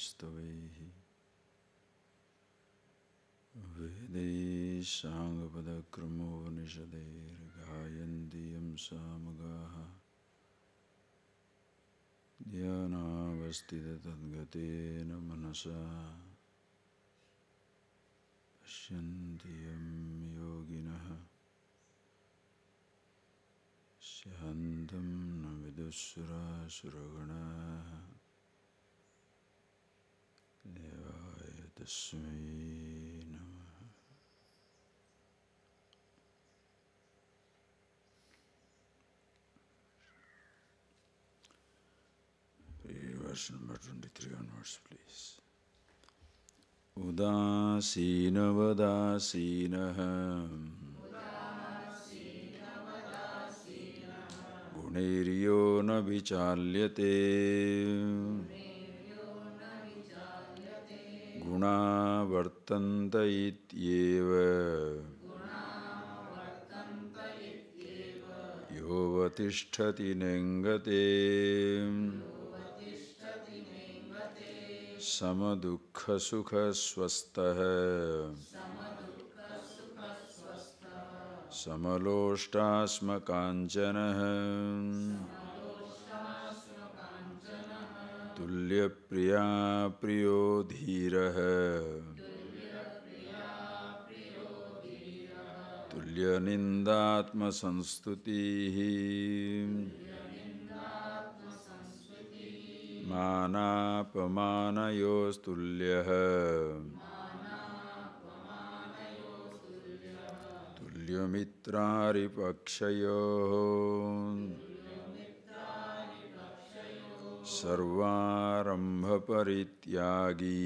स्तवैः वेदैः साङ्गपदक्रमोपनिषदैर्गायन्ति यं सामगाः ध्यानावस्थिततद्गतेन मनसा पश्यन्ति यं योगिनः स्यान्तं न विदुःसुरासुरगणाः देवाय तस्मै नमः। Verse number 23 onwards, please. Udasinavadasinah Guniryo na vichalyate Guna vartanta ityeva Yovatishthati nengate Samadukha sukha swastah Samaloshtasma kanjanah Tulya priya priyo dhirah Tulya nindatma sanstutihi Manapamanayostulya Tulya mitrari pakshayo Sarvarambha parityagi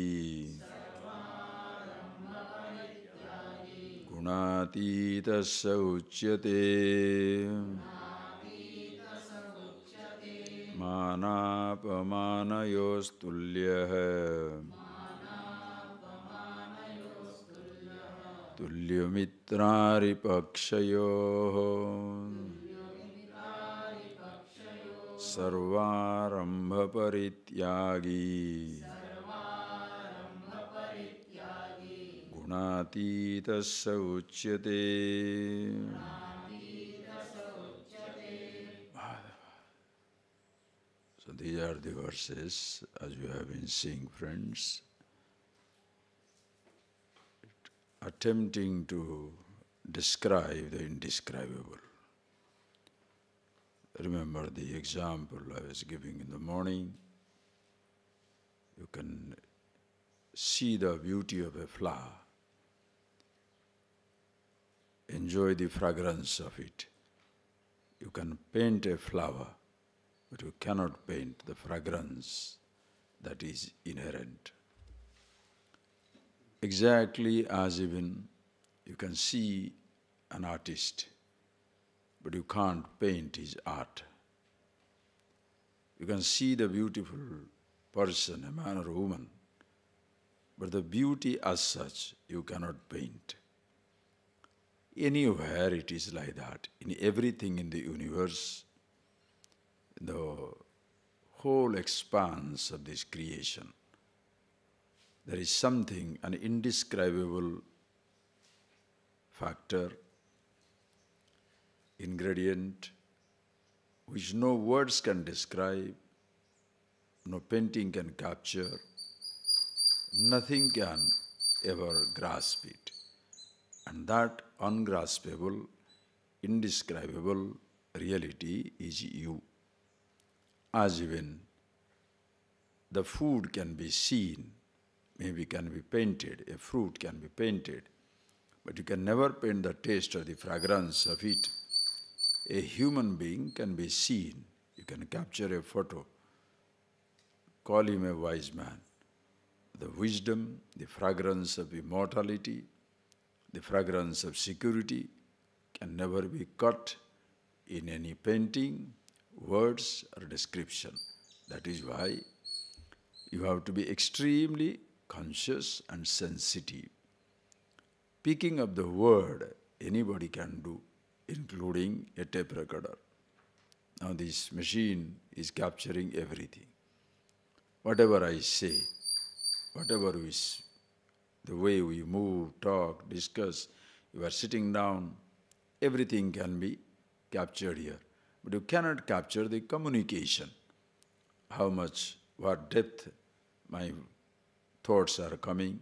Gunatitasya uchyate Manapamanayostulya Tulya mitrari pakshayo Sarvarambha parityagi Gunatitasya uchyate. So these are the verses, as you have been seeing, friends, attempting to describe the indescribable. Remember the example I was giving in the morning. You can see the beauty of a flower, enjoy the fragrance of it. You can paint a flower, but you cannot paint the fragrance that is inherent. Exactly as even you can see an artist, but you can't paint his art. You can see the beautiful person, a man or a woman, but the beauty as such you cannot paint. Anywhere it is like that. In everything in the universe, the whole expanse of this creation, there is something, an indescribable factor, ingredient, which no words can describe, no painting can capture, nothing can ever grasp it. And that ungraspable, indescribable reality is you. As even the food can be seen, maybe can be painted, a fruit can be painted, but you can never paint the taste or the fragrance of it. A human being can be seen. You can capture a photo, call him a wise man. The wisdom, the fragrance of immortality, the fragrance of security can never be caught in any painting, words or description. That is why you have to be extremely conscious and sensitive. Picking up the word anybody can do, including a tape recorder. Now this machine is capturing everything. Whatever I say, whatever the way we move, talk, discuss, you are sitting down, everything can be captured here. But you cannot capture the communication. How much, what depth my thoughts are coming,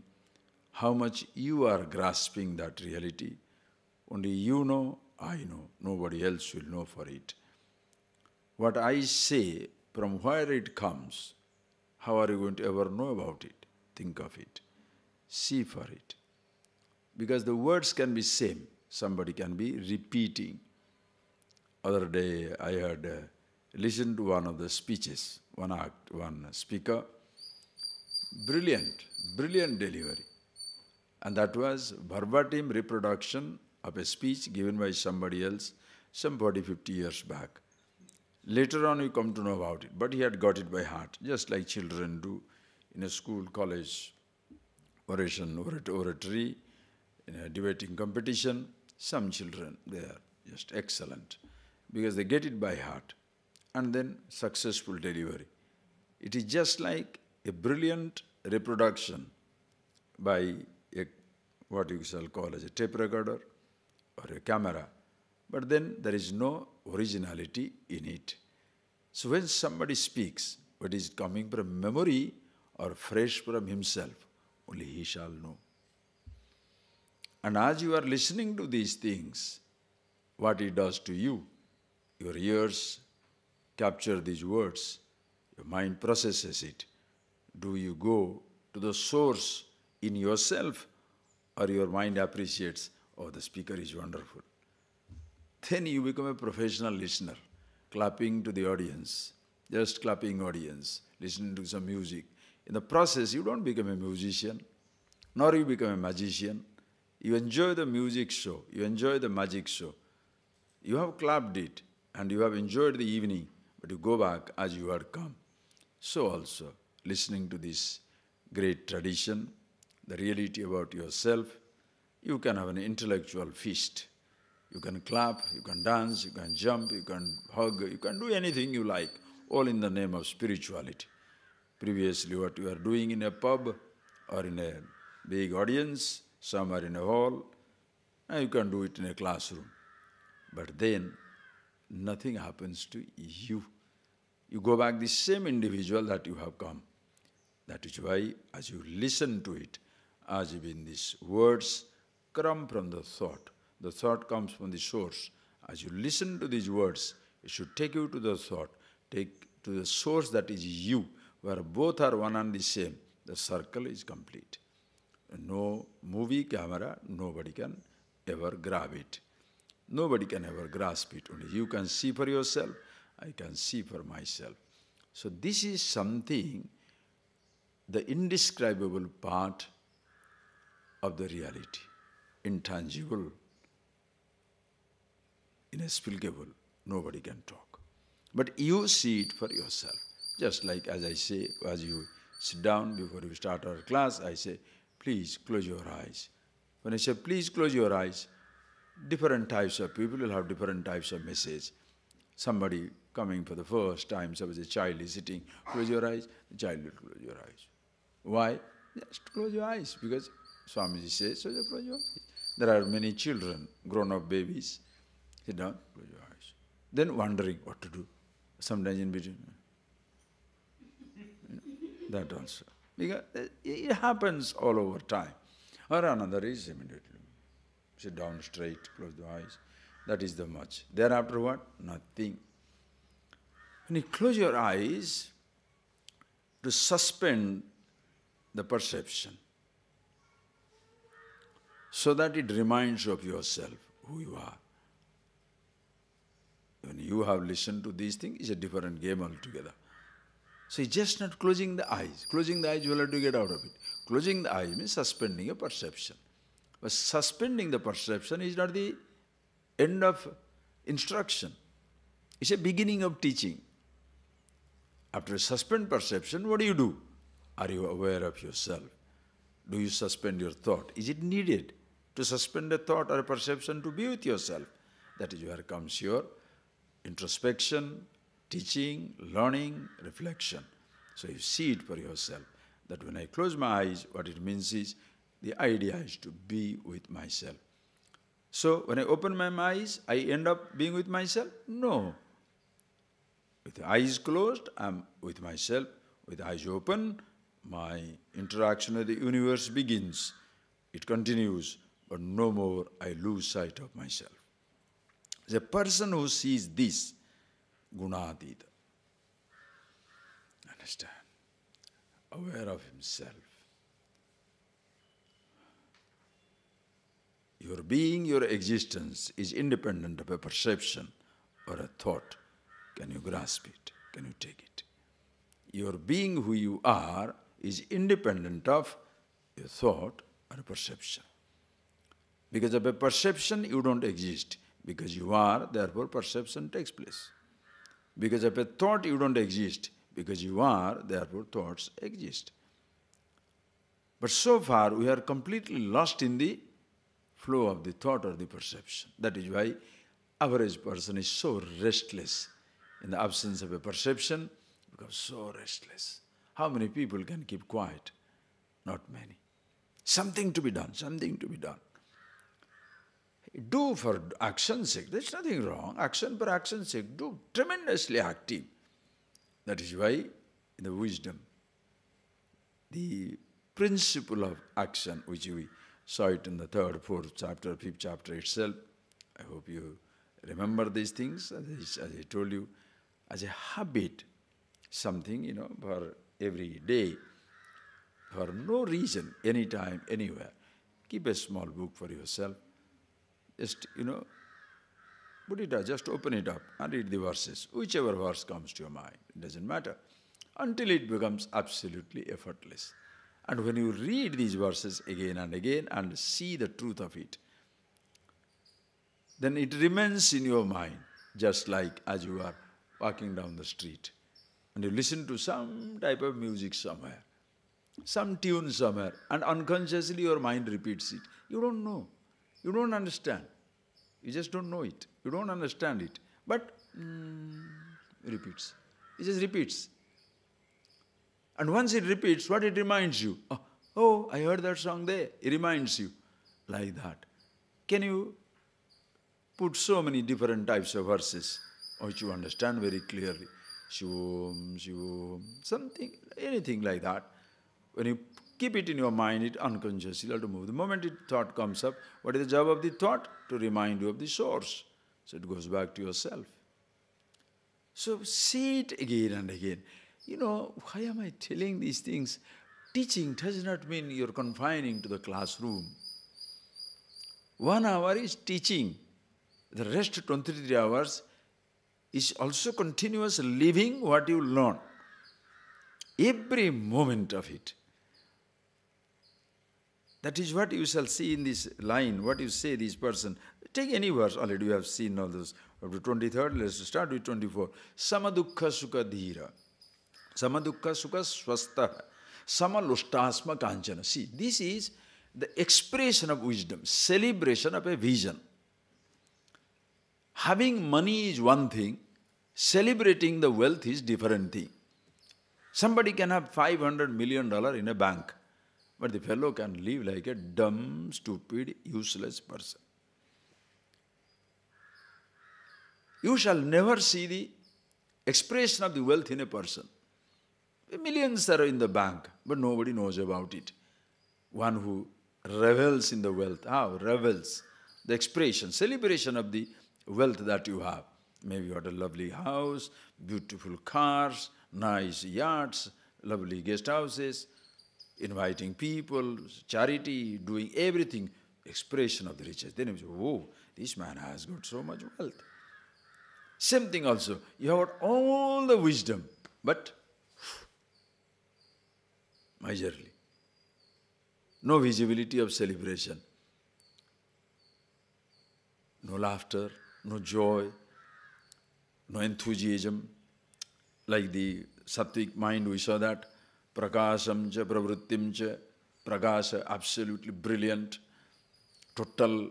how much you are grasping that reality. Only you know, I know, nobody else will know for it. What I say, from where it comes, how are you going to ever know about it? Think of it. See for it. Because the words can be same. Somebody can be repeating. Other day I had listened to one of the speeches, one speaker. Brilliant delivery. And that was verbatim reproduction of a speech given by somebody else some 40, 50 years back. Later on you come to know about it, but he had got it by heart, just like children do in a school, college, oratory, in a debating competition. Some children, they are just excellent because they get it by heart and then successful delivery. It is just like a brilliant reproduction by what you shall call as a tape recorder or a camera, but then there is no originality in it. So when somebody speaks, what is coming from memory or fresh from himself, only he shall know. And as you are listening to these things, what it does to you, your ears capture these words, your mind processes it. Do you go to the source in yourself, or your mind appreciates, oh, the speaker is wonderful? Then you become a professional listener, clapping to the audience, just clapping audience, listening to some music. In the process, you don't become a musician, nor you become a magician. You enjoy the music show, you enjoy the magic show. You have clapped it, and you have enjoyed the evening, but you go back as you had come. So also, listening to this great tradition, the reality about yourself, you can have an intellectual feast. You can clap, you can dance, you can jump, you can hug, you can do anything you like, all in the name of spirituality. Previously, what you are doing in a pub or in a big audience, somewhere in a hall, now you can do it in a classroom. But then, nothing happens to you. You go back the same individual that you have come. That is why, as you listen to it, as even these words come from the thought comes from the source. As you listen to these words, it should take you to the thought, take to the source that is you, where both are one and the same. The circle is complete. No movie camera, nobody can ever grab it. Nobody can ever grasp it. Only you can see for yourself, I can see for myself. So this is something, the indescribable part of the reality, intangible, inexplicable, nobody can talk. But you see it for yourself. Just like as I say, as you sit down before you start our class, I say, please close your eyes. When I say, please close your eyes, different types of people will have different types of message. Somebody coming for the first time, suppose a child is sitting, close your eyes, the child will close your eyes. Why? Just close your eyes, because Swami says, so you close your eyes. There are many children, grown-up babies, sit down, close your eyes. Then wondering what to do. Sometimes in between. That also. Because it happens all over time. Or another is immediately. Sit down straight, close the eyes. That is the much. Thereafter what? Nothing. When you close your eyes, to suspend the perception, so that it reminds you of yourself, who you are. When you have listened to these things, it's a different game altogether. So it's just not closing the eyes. Closing the eyes, you will have to get out of it. Closing the eyes means suspending a perception. But suspending the perception is not the end of instruction. It's a beginning of teaching. After suspend perception, what do? Are you aware of yourself? Do you suspend your thought? Is it needed to suspend a thought or a perception to be with yourself? That is where comes your introspection, teaching, learning, reflection. So you see it for yourself. That when I close my eyes, what it means is, the idea is to be with myself. So when I open my eyes, I end up being with myself? No. With the eyes closed, I'm with myself. With eyes open, my interaction with the universe begins. It continues, but no more I lose sight of myself. The person who sees this, gunadita, understand, aware of himself. Your being, your existence is independent of a perception or a thought. Can you grasp it? Can you take it? Your being who you are is independent of a thought or a perception. Because of a perception, you don't exist. Because you are, therefore perception takes place. Because of a thought, you don't exist. Because you are, therefore thoughts exist. But so far, we are completely lost in the flow of the thought or the perception. That is why average person is so restless. In the absence of a perception, becomes so restless. How many people can keep quiet? Not many. Something to be done, something to be done. Do for action's sake, there's nothing wrong. Action for action's sake, do tremendously active. That is why in the wisdom, the principle of action, which we saw it in the 3rd, 4th chapter, 5th chapter itself. I hope you remember these things, as I told you, as a habit, something, for every day, for no reason, anytime, anywhere. Keep a small book for yourself. Just, put it up, just open it up and read the verses. Whichever verse comes to your mind, it doesn't matter. Until it becomes absolutely effortless. And when you read these verses again and see the truth of it, then it remains in your mind, just like as you are walking down the street and you listen to some type of music somewhere, some tune somewhere, and unconsciously your mind repeats it. You don't know. You don't understand. You just don't know it. You don't understand it. But it repeats. It just repeats. And once it repeats, what it reminds you? Oh, I heard that song there. It reminds you. Like that. Can you put so many different types of verses which you understand very clearly? Shivom, Shivom, something, anything like that. When you keep it in your mind, it unconsciously will have to move. The moment thought comes up, what is the job of the thought? To remind you of the source. So it goes back to yourself. So see it again and again. Why am I telling these things? Teaching does not mean you're confining to the classroom. 1 hour is teaching. The rest 23 hours is also continuous living what you learn. Every moment of it. That is what you shall see in this line, what you say this person. Take any verse, already you have seen all those. Up to 23rd, let's start with 24. Samadukha sukha dhira. Samadukha sukha swastha. Samalushtasma kanchana. See, this is the expression of wisdom, celebration of a vision. Having money is one thing, celebrating the wealth is different thing. Somebody can have $500 million in a bank, but the fellow can live like a dumb, stupid, useless person. You shall never see the expression of the wealth in a person. Millions are in the bank, but nobody knows about it. One who revels in the wealth, revels, the expression, celebration of the wealth that you have. Maybe you have a lovely house, beautiful cars, nice yachts, lovely guest houses, inviting people, charity, doing everything, expression of the riches. Then you say, oh, this man has got so much wealth. Same thing also, you have got all the wisdom, but miserly. No visibility of celebration. No laughter, no joy, no enthusiasm. Like the sattvic mind, we saw that. Prakasham cha pravrittim cha. Prakasha, absolutely brilliant. Total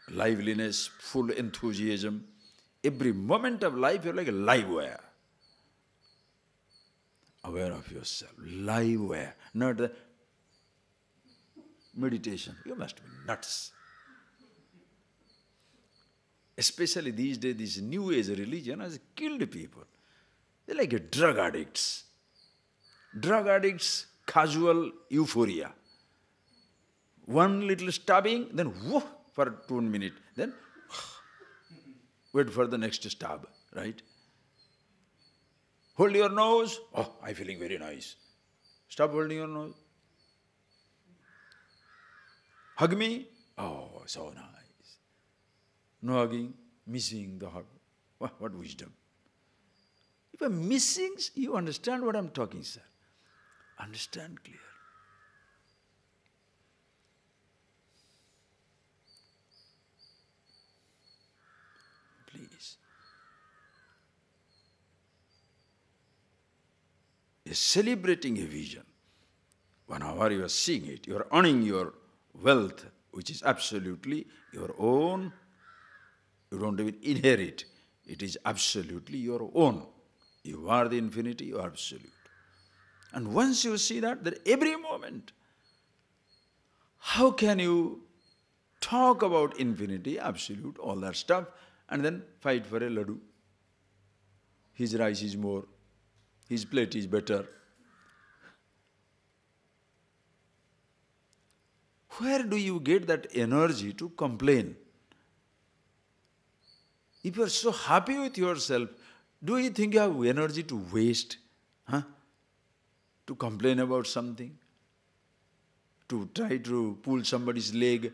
liveliness, full enthusiasm. Every moment of life, you're like a live wire. aware of yourself, live aware, not the meditation. You must be nuts. Especially these days, this new age religion has killed people. They're like drug addicts. Drug addicts, casual euphoria. One little stabbing, then whoosh for 2 minutes, then wait for the next stab, right? Hold your nose, oh, I'm feeling very nice. Stop holding your nose. Hug me, oh, so nice. No hugging, missing the hug. What wisdom. If I'm missing, you understand what I'm talking, sir. Understand clear. Please. You're celebrating a vision. Whenever you are seeing it, you are earning your wealth, which is absolutely your own. You don't even inherit. It is absolutely your own. You are the infinity, you are absolute. And once you see that every moment, how can you talk about infinity, absolute, all that stuff, and then fight for a laddu? His rice is more, his plate is better. Where do you get that energy to complain? If you are so happy with yourself, do you think you have energy to waste? To complain about something? To try to pull somebody's leg,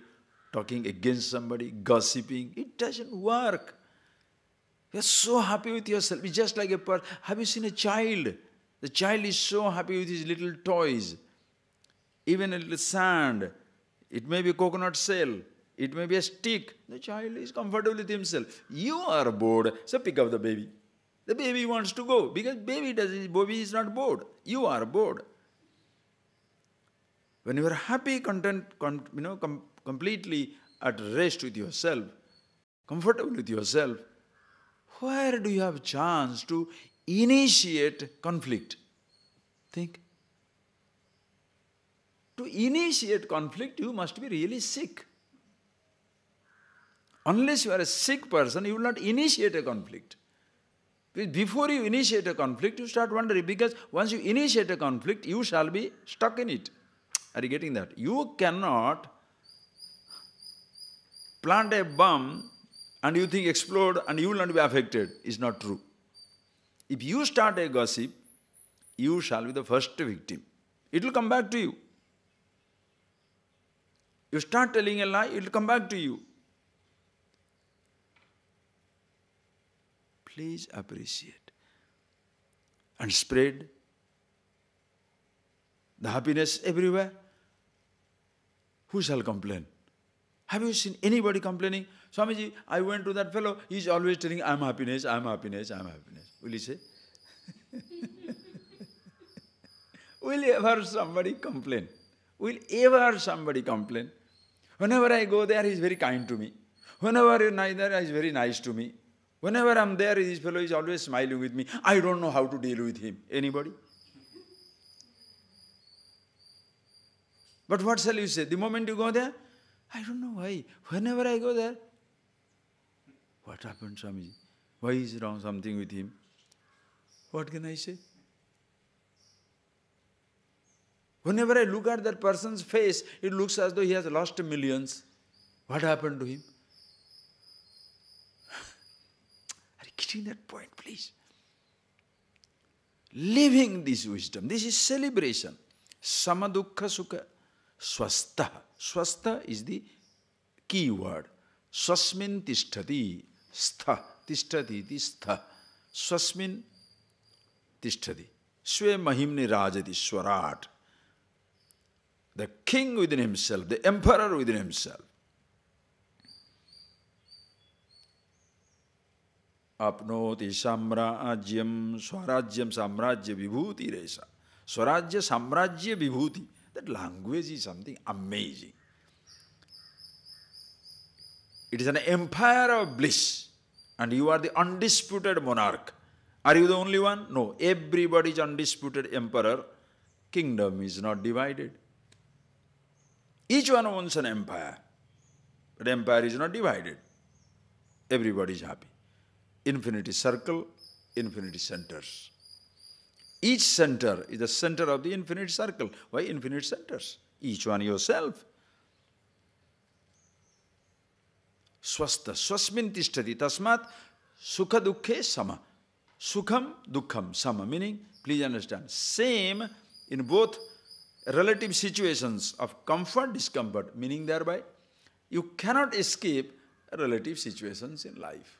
talking against somebody, gossiping? It doesn't work. You are so happy with yourself. It's just like a person. Have you seen a child? The child is so happy with his little toys. Even a little sand. It may be a coconut shell. It may be a stick. The child is comfortable with himself. You are bored, so pick up the baby. The baby wants to go because baby is not bored. You are bored. When you are happy, content, completely at rest with yourself, comfortable with yourself, where do you have chance to initiate conflict? Think. To initiate conflict, you must be really sick. Unless you are a sick person, you will not initiate a conflict. Before you initiate a conflict, you start wondering, because once you initiate a conflict, you shall be stuck in it. Are you getting that? You cannot plant a bomb and you think explode and you will not be affected. It's not true. If you start a gossip, you shall be the first victim. It will come back to you. You start telling a lie, it will come back to you. Please appreciate and spread the happiness everywhere. Who shall complain? Have you seen anybody complaining? Swamiji, I went to that fellow, he is always telling, I am happiness, I am happiness, I am happiness. Will he say? Will ever somebody complain? Will ever somebody complain? Whenever I go there, he is very kind to me. Whenever I am there, he is very nice to me. Whenever I am there, this fellow is always smiling with me. I don't know how to deal with him. Anybody? But what shall you say? The moment you go there, I don't know why. Whenever I go there, what happened, Swamiji? Why is wrong something with him? What can I say? Whenever I look at that person's face, it looks as though he has lost millions. What happened to him? Are you getting that point, please? Living this wisdom, this is celebration. Samadukha sukha swastha. Swastha is the key word. Swasmin tishtati. Stha. Tishtati iti stha. Swasmin tishtati. Swe mahimni rajati swarat. The king within himself, the emperor within himself. Apnoti samrajyam swarajyam samrajya vibhuti resa. Swarajya samrajya vibhuti. That language is something amazing. It is an empire of bliss. And you are the undisputed monarch. Are you the only one? No. Everybody is undisputed emperor. Kingdom is not divided. Each one owns an empire. But empire is not divided. Everybody is happy. Infinity circle, infinity centers. Each center is the center of the infinite circle. Why infinite centers? Each one yourself. Swastha, swasmin tishtati, tasmat sukha dukkhe sama. Sukham dukkham sama, meaning, please understand, same in both relative situations of comfort, discomfort, meaning thereby, you cannot escape relative situations in life.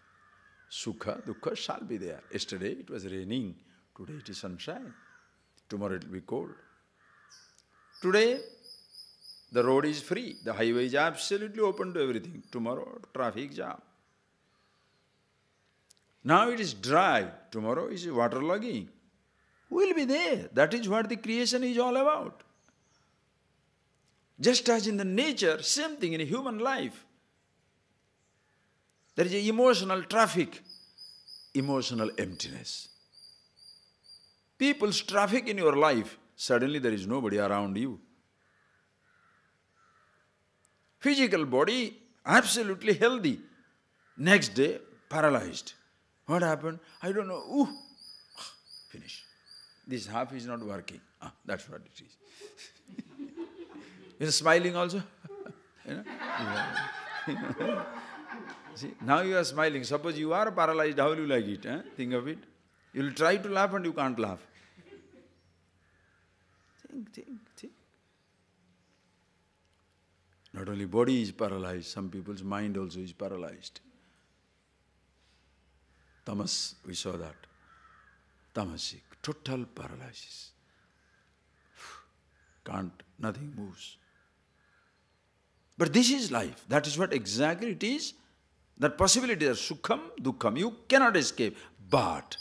Sukha, dukkha shall be there. Yesterday it was raining, today it is sunshine, tomorrow it will be cold. Today the road is free, the highway is absolutely open to everything. Tomorrow traffic jam. Now it is dry, tomorrow is waterlogging. Who will be there? That is what the creation is all about. Just as in the nature, same thing in human life. There is an emotional traffic, emotional emptiness. People's traffic in your life, suddenly there is nobody around you. Physical body, absolutely healthy. Next day, paralyzed. What happened? I don't know. Ooh, finish. This half is not working. That's what it is. You're smiling also. See, now you are smiling. Suppose you are paralyzed, how will you like it? Think of it. You will try to laugh and you can't laugh. Think. Not only body is paralyzed, some people's mind also is paralyzed. Tamas, we saw that. Tamasic, total paralysis. Nothing moves. But this is life. That is what exactly it is. That possibility is sukham, dukkham. You cannot escape. But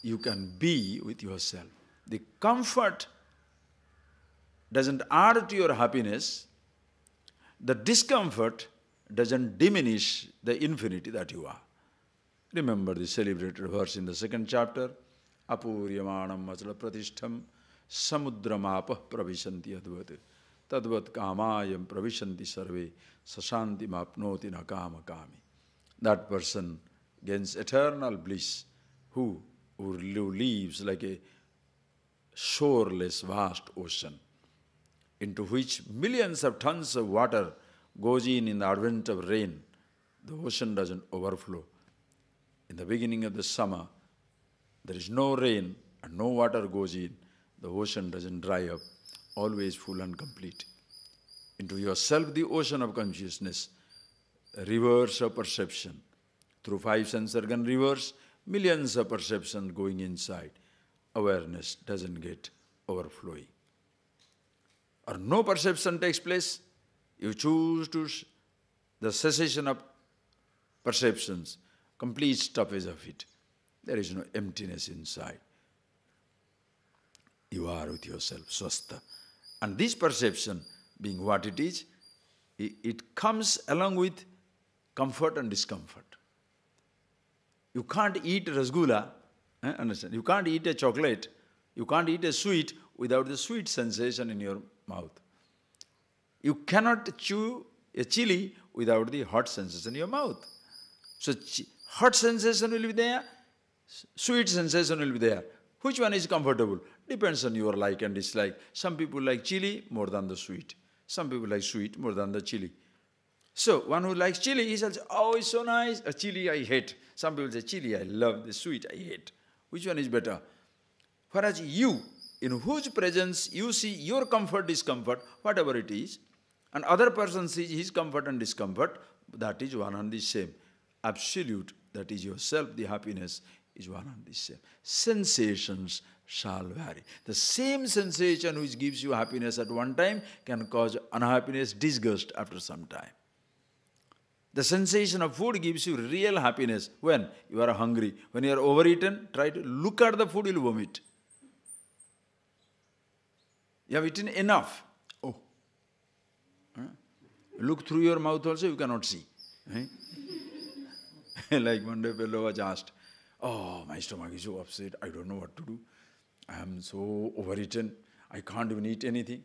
you can be with yourself. The comfort doesn't add to your happiness. The discomfort doesn't diminish the infinity that you are. Remember the celebrated verse in the second chapter. Apuryamanam achala pratishtham samudramapah pravishanti advat. Tadvat kamayam pravishanti sarve sasanti mapnoti nakama kami. That person gains eternal bliss who lives like a shoreless vast ocean into which millions of tons of water goes in the advent of rain. The ocean doesn't overflow. In the beginning of the summer, there is no rain and no water goes in. The ocean doesn't dry up, always full and complete. Into yourself, the ocean of consciousness, rivers of perception. Through 5 sense organ rivers, millions of perceptions going inside. Awareness doesn't get overflowing. Or no perception takes place, you choose to the cessation of perceptions, complete stoppage of it. There is no emptiness inside. You are with yourself, swastha. And this perception, being what it is, it comes along with comfort and discomfort. You can't eat rasgulla, understand? You can't eat a chocolate, you can't eat a sweet without the sweet sensation in your mouth. You cannot chew a chili without the hot sensation in your mouth. So hot sensation will be there, sweet sensation will be there. Which one is comfortable? Depends on your like and dislike. Some people like chili more than the sweet. Some people like sweet more than the chili. So one who likes chili, he says, oh, it's so nice. A chili I hate. Some people say, chili I love, the sweet I hate. Which one is better? Whereas you, in whose presence you see your comfort, discomfort, whatever it is, and other person sees his comfort and discomfort, that is one and the same. Absolute, that is yourself, the happiness is one and the same. Sensations shall vary. The same sensation which gives you happiness at one time can cause unhappiness, disgust after some time. The sensation of food gives you real happiness when you are hungry. When you are overeaten, try to look at the food, you will vomit. You have eaten enough. Oh. Look through your mouth also, you cannot see. Like one day fellow was asked, Oh, my stomach is so upset, I don't know what to do. I am so overeaten, I can't even eat anything.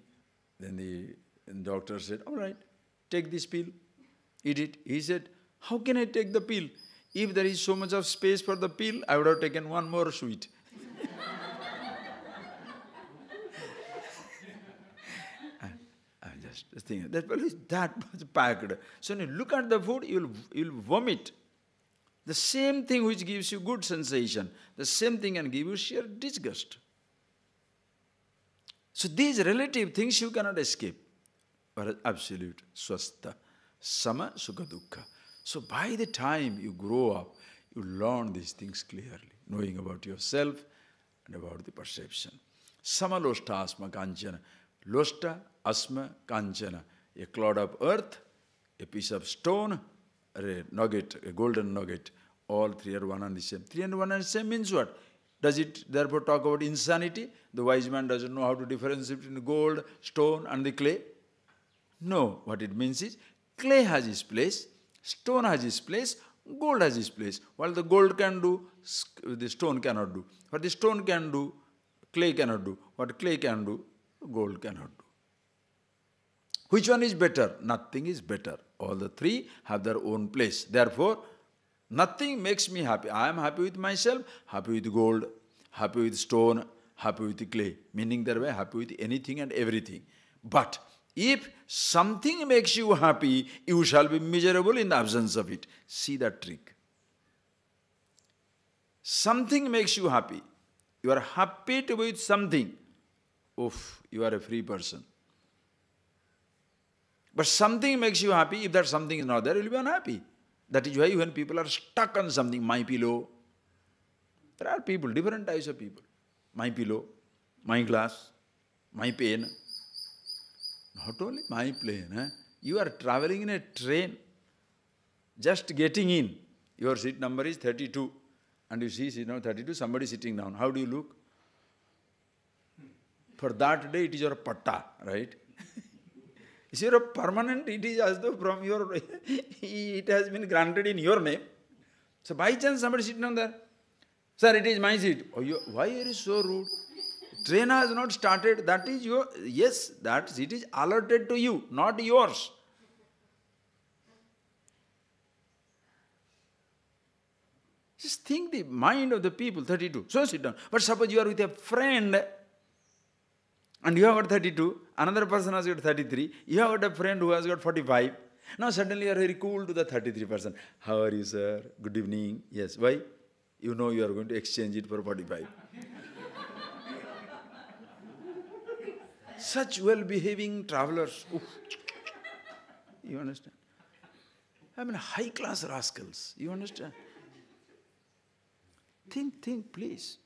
Then the doctor said, all right, take this pill, eat it. He said, how can I take the pill? If there is so much of space for the pill, I would have taken one more sweet. I'm just thinking, that pill is that much packed. So when you look at the food, you'll vomit. The same thing which gives you good sensation, the same thing can give you sheer disgust. So these relative things you cannot escape. But absolute swastha, sama, sukha, dukkha. So by the time you grow up, you learn these things clearly, knowing about yourself and about the perception. Sama loshta asma kanchana. Loshta asma kanchana. A clod of earth, a piece of stone, or a nugget, a golden nugget. All three are one and the same. Three and one and the same means what? Does it therefore talk about insanity? The wise man doesn't know how to differentiate between gold, stone and the clay? No, what it means is, clay has its place, stone has its place, gold has its place. What the gold can do, the stone cannot do. What the stone can do, clay cannot do. What clay can do, gold cannot do. Which one is better? Nothing is better. All the three have their own place. Therefore, nothing makes me happy. I am happy with myself, happy with gold, happy with stone, happy with clay. Meaning that way, happy with anything and everything. But if something makes you happy, you shall be miserable in the absence of it. See that trick. Something makes you happy. You are happy to be with something. Oof, you are a free person. But something makes you happy. If that something is not there, you will be unhappy. That is why when people are stuck on something, my pillow, there are people, different types of people. My pillow, my glass, my pen. Not only my plane, you are traveling in a train, just getting in. Your seat number is 32, and you see seat number 32, somebody sitting down. How do you look? For that day, it is your patta, right? If you are permanent, it is as though from your, it has been granted in your name. So by chance, somebody sitting down there. Sir, it is my seat. Oh, why are you so rude? Train has not started. That is your, yes, that seat is allotted to you, not yours. Just think the mind of the people, 32. So sit down. But suppose you are with a friend and you have got 32, another person has got 33, you have got a friend who has got 45. Now suddenly you are very cool to the 33 person. How are you, sir? Good evening. Yes. Why? You know you are going to exchange it for 45. Such well-behaving travelers. Oof. You understand? I mean, high-class rascals. You understand? Think, please.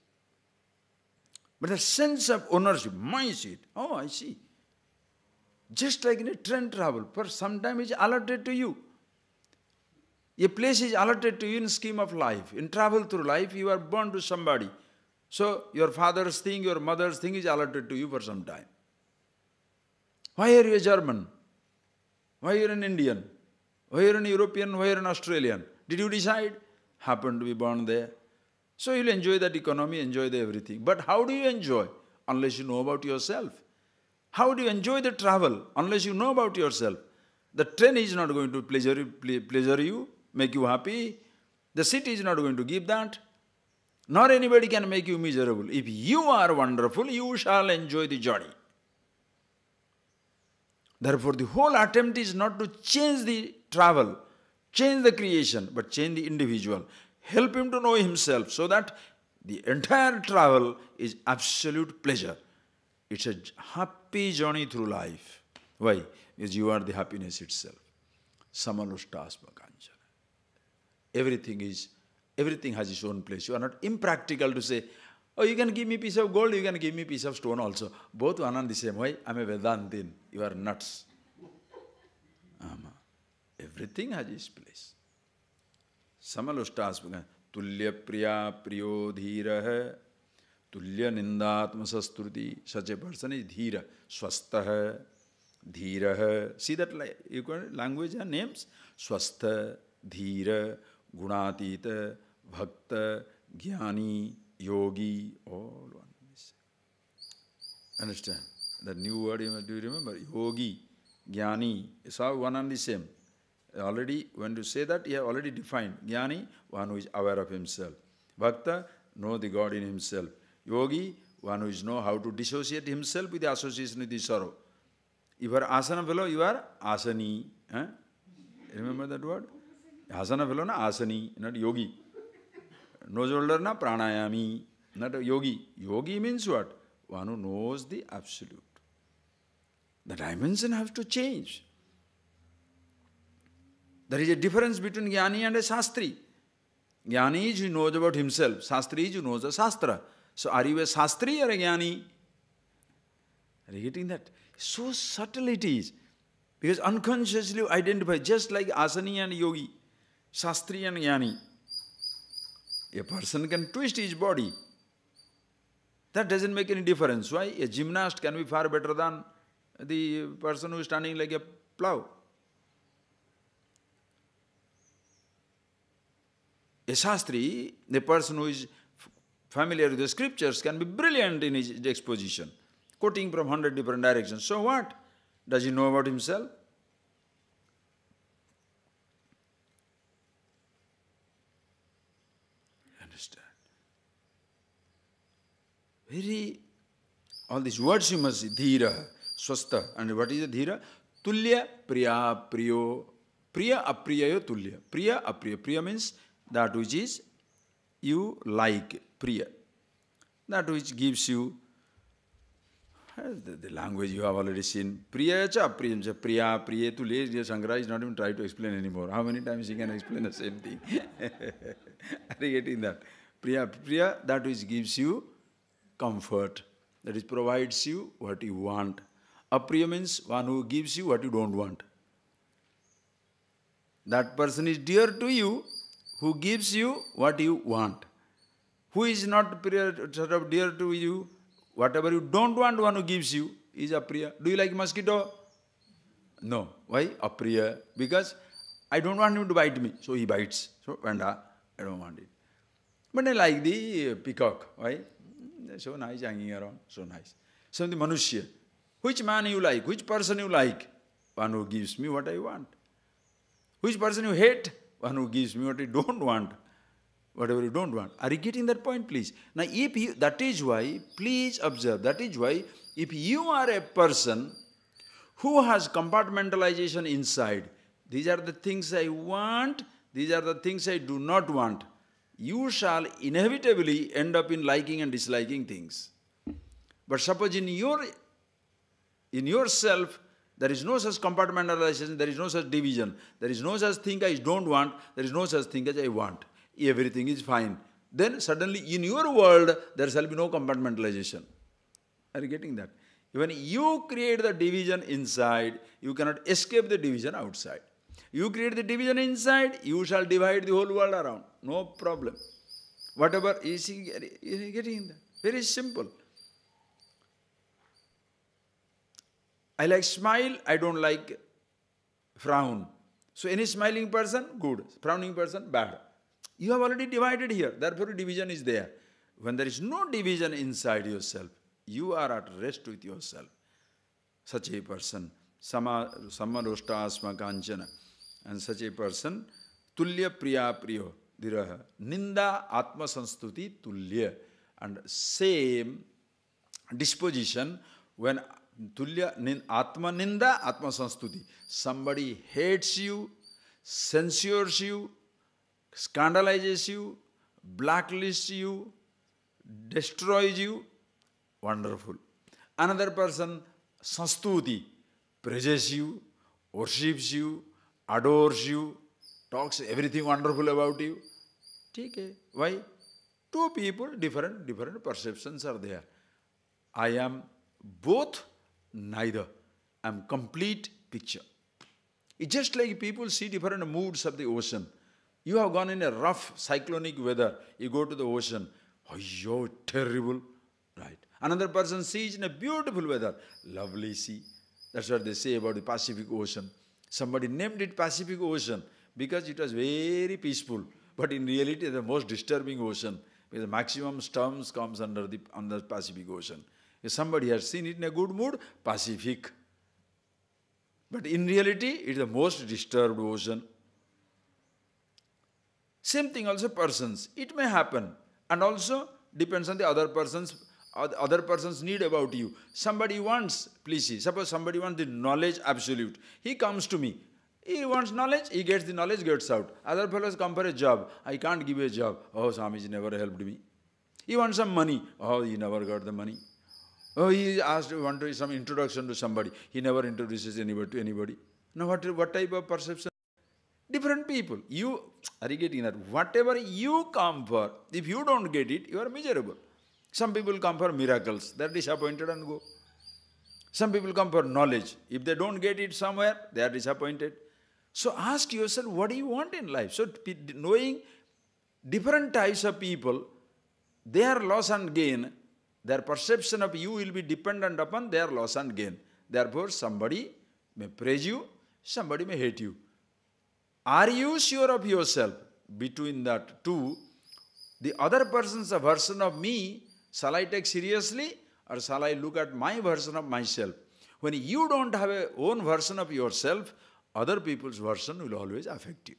But the sense of ownership, my seat, oh, I see. Just like in a train travel, for some time it is allotted to you. A place is allotted to you in scheme of life. In travel through life, you are born to somebody. So your father's thing, your mother's thing is allotted to you for some time. Why are you a German? Why are you an Indian? Why are you an European? Why are you an Australian? Did you decide? Happened to be born there. So you'll enjoy that economy, enjoy the everything. But how do you enjoy? Unless you know about yourself. How do you enjoy the travel? Unless you know about yourself. The train is not going to pleasure you, make you happy. The city is not going to give that. Nor anybody can make you miserable. If you are wonderful, you shall enjoy the journey. Therefore, the whole attempt is not to change the travel, change the creation, but change the individual. Help him to know himself so that the entire travel is absolute pleasure. It's a happy journey through life. Why? Because you are the happiness itself. Samalushtasma kanchana. Everything has its own place. You are not impractical to say, oh, you can give me a piece of gold, you can give me a piece of stone also. Both one and the same. Why? I am a Vedantin. You are nuts. Everything has its place. Samalushtasma. Tulya priya priyo dhira. Tulya nindatma sastruti. Such a person is dhira. Swastha. Dhira. See that language and names? Swastha, dhira, gunatita, bhakta, Jnani, yogi, all one and the same. Understand? That new word, do you remember? Yogi, Jnani, it's all one and the same. Already, when you say that, you have already defined. Jnani, one who is aware of himself. Bhakta, know the God in himself. Yogi, one who is know how to dissociate himself with the association with the sorrow. If you are asana fellow, you are asani. Remember that word? Asana fellow, na asani, not yogi. Nose holder, na pranayami, not a yogi. Yogi means what? One who knows the absolute. The dimension has to change. There is a difference between Jnani and a Shastri. Jnani is who knows about himself. Shastri is who knows the Shastra. So are you a Shastri or a Jnani? Are you getting that? So subtle it is. Because unconsciously you identify, just like Asani and Yogi, Shastri and Jnani. A person can twist his body. That doesn't make any difference. Why? A gymnast can be far better than the person who is standing like a plough. A Shastri, the person who is familiar with the scriptures, can be brilliant in his exposition, quoting from 100 different directions. So what? Does he know about himself? Understand? All these words you must see. Dhira, swastha. And what is the dhira? Tulya, priya, priyo. Priya, apriyayo, tulya. Priya, apriya. Priya means that which is you like, priya. That which gives you, the language you have already seen. Priya cha, priya, priya, priya, tulya. Shankara is not even trying to explain anymore. How many times he can explain the same thing? Are you getting that? Priya, priya, that which gives you comfort. That is provides you what you want. Apriya means one who gives you what you don't want. That person is dear to you who gives you what you want. Who is not dear to you? Whatever you don't want, one who gives you is apriya. Do you like mosquito? No. Why? Apriya. Because I don't want him to bite me, so he bites. So, I don't want it. But I like the peacock. Why? So nice hanging around, so nice. So the manushya. Which man you like? Which person you like? One who gives me what I want. Which person you hate? One who gives me what I don't want. Whatever you don't want. Are you getting that point, please? Now, that is why, please observe, that is why, if you are a person who has compartmentalization inside, these are the things I want, these are the things I do not want, you shall inevitably end up in liking and disliking things. But suppose in yourself, there is no such compartmentalization, there is no such division, there is no such thing I don't want, there is no such thing as I want. Everything is fine. Then suddenly in your world, there shall be no compartmentalization. Are you getting that? When you create the division inside, you cannot escape the division outside. You create the division inside, you shall divide the whole world around. No problem. Whatever, is he getting that? Very simple. I like smile, I don't like frown. So any smiling person, good. Frowning person, bad. You have already divided here, therefore division is there. When there is no division inside yourself, you are at rest with yourself. Such a person, samaroshta asma kanchana, and such a person, tulya priya priyo, diraha, ninda atma sanstuti tulya. And same disposition when tulya atma ninda atma sanstuti. Somebody hates you, censures you, scandalizes you, blacklists you, destroys you, wonderful. Another person, sanstuti, praises you, worships you, adores you, talks everything wonderful about you. Okay. Why? Two people, different perceptions are there. I am both, neither. I am complete picture. It's just like people see different moods of the ocean. You have gone in a rough cyclonic weather. You go to the ocean. Oh, yo, terrible. Right. Another person sees in a beautiful weather. Lovely sea. That's what they say about the Pacific Ocean. Somebody named it Pacific Ocean because it was very peaceful. But in reality, it's the most disturbing ocean. Because the maximum storms comes under the Pacific Ocean. If somebody has seen it in a good mood, Pacific. But in reality, it is the most disturbed ocean. Same thing also persons. It may happen. And also depends on the other person's need about you. Somebody wants, please see, suppose somebody wants the knowledge absolute. He comes to me. He wants knowledge, he gets the knowledge, gets out. Other fellows come for a job. I can't give a job. Oh, Swamiji never helped me. He wants some money. Oh, he never got the money. Oh, he asked, wanted some introduction to somebody. He never introduces anybody to anybody. Now what type of perception? Different people. You are you getting that? Whatever you come for, if you don't get it, you are miserable. Some people come for miracles. They are disappointed and go. Some people come for knowledge. If they don't get it somewhere, they are disappointed. So ask yourself, what do you want in life? So knowing different types of people, their loss and gain, their perception of you will be dependent upon their loss and gain. Therefore, somebody may praise you, somebody may hate you. Are you sure of yourself? Between that two, the other person's a version of me, shall I take seriously or shall I look at my version of myself? When you don't have a own version of yourself, other people's version will always affect you.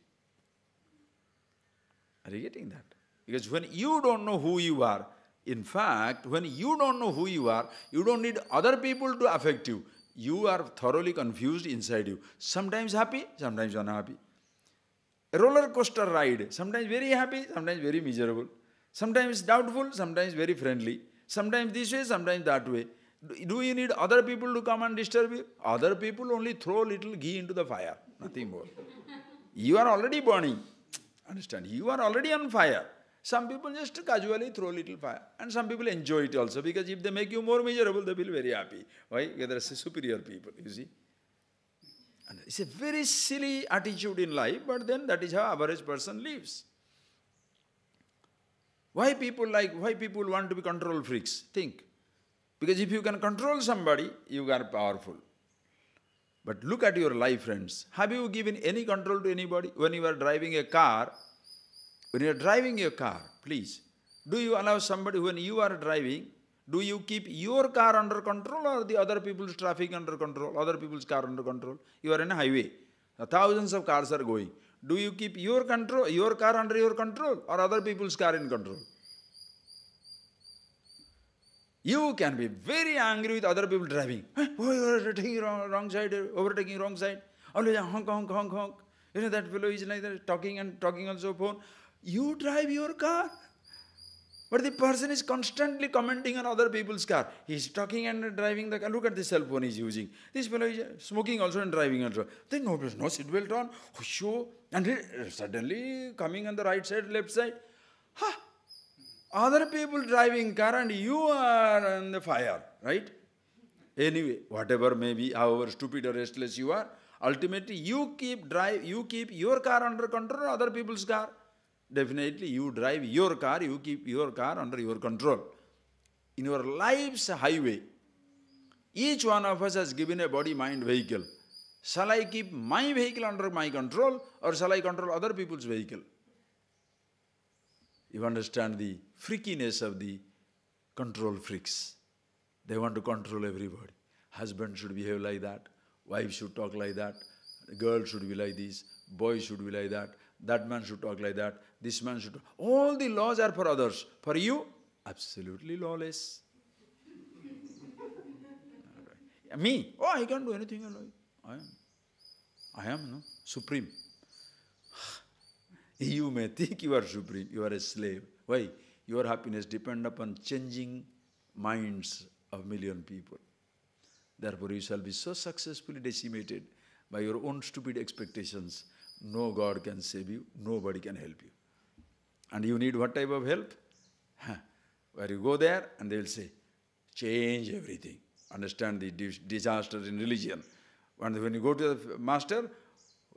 Are you getting that? Because when you don't know who you are, in fact, when you don't know who you are, you don't need other people to affect you. You are thoroughly confused inside you. Sometimes happy, sometimes unhappy. A roller coaster ride, sometimes very happy, sometimes very miserable. Sometimes doubtful, sometimes very friendly. Sometimes this way, sometimes that way. Do you need other people to come and disturb you? Other people only throw little ghee into the fire, nothing more. You are already burning. Understand? You are already on fire. Some people just casually throw little fire. And some people enjoy it also, because if they make you more miserable, they feel very happy. Why? Because they are superior people, you see. And it's a very silly attitude in life, but then that is how average person lives. Why people want to be control freaks? Think. Because if you can control somebody, you are powerful. But look at your life, friends. Have you given any control to anybody? When you are driving a car, please, do you allow somebody, when you are driving, do you keep your car under control or the other people's traffic under control, other people's car under control? You are in a highway. Thousands of cars are going. Do you keep your car under your control or other people's car in control? You can be very angry with other people driving. Oh, you are taking wrong side, overtaking wrong side. Always honk, honk, honk, honk. You know, that fellow is like that, talking on the phone. You drive your car. But the person is constantly commenting on other people's car. He is talking and driving the car. Look at the cell phone he is using. This fellow is smoking also and driving also. Then no seatbelt on. Whoosho. And suddenly coming on the right side, left side. Other people driving car and you are on the fire, right? Anyway, whatever may be, however stupid or restless you are, ultimately you keep your car under control or other people's car. Definitely you drive your car, you keep your car under your control. In your life's highway, each one of us has given a body-mind vehicle. Shall I keep my vehicle under my control or shall I control other people's vehicle? You understand the freakiness of the control freaks. They want to control everybody. Husband should behave like that. Wife should talk like that. Girl should be like this. Boy should be like that. That man should talk like that. This man should talk. All the laws are for others. For you, absolutely lawless. Me? Oh, I can't do anything I like. I am, no? Supreme. You may think you are supreme, you are a slave. Why? Your happiness depends upon changing minds of million people. Therefore, you shall be so successfully decimated by your own stupid expectations. No God can save you, nobody can help you. And you need what type of help? Where you go there and they will say, change everything. Understand the disaster in religion. And when you go to the master,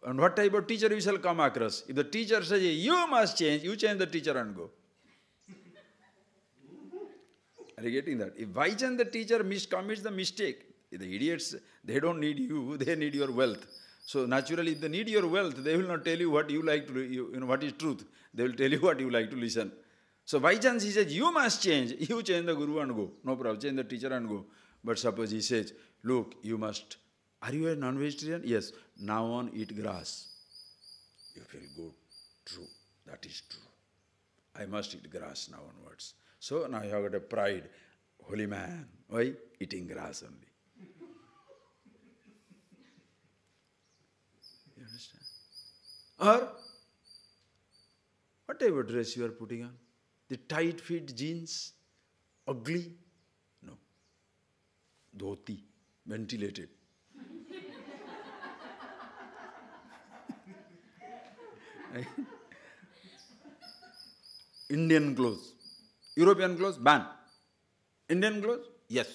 and what type of teacher you shall come across? If the teacher says, you must change, you change the teacher and go. Are you getting that? If by chance the teacher commits the mistake, the idiots, they don't need you, they need your wealth. So naturally, if they need your wealth, they will not tell you what you like to, what is truth. They will tell you what you like to listen. So by chance he says, you must change. You change the guru and go. No problem. Change the teacher and go. But suppose he says, look, you must. Are you a non-vegetarian? Yes. Now on, eat grass. You feel good. True. That is true. I must eat grass now onwards. So now you have got a pride. Holy man. Why? Eating grass only. You understand? Or, whatever dress you are putting on, the tight fit jeans, ugly, no. Dhoti, ventilated. Indian clothes, European clothes, ban. Indian clothes, yes.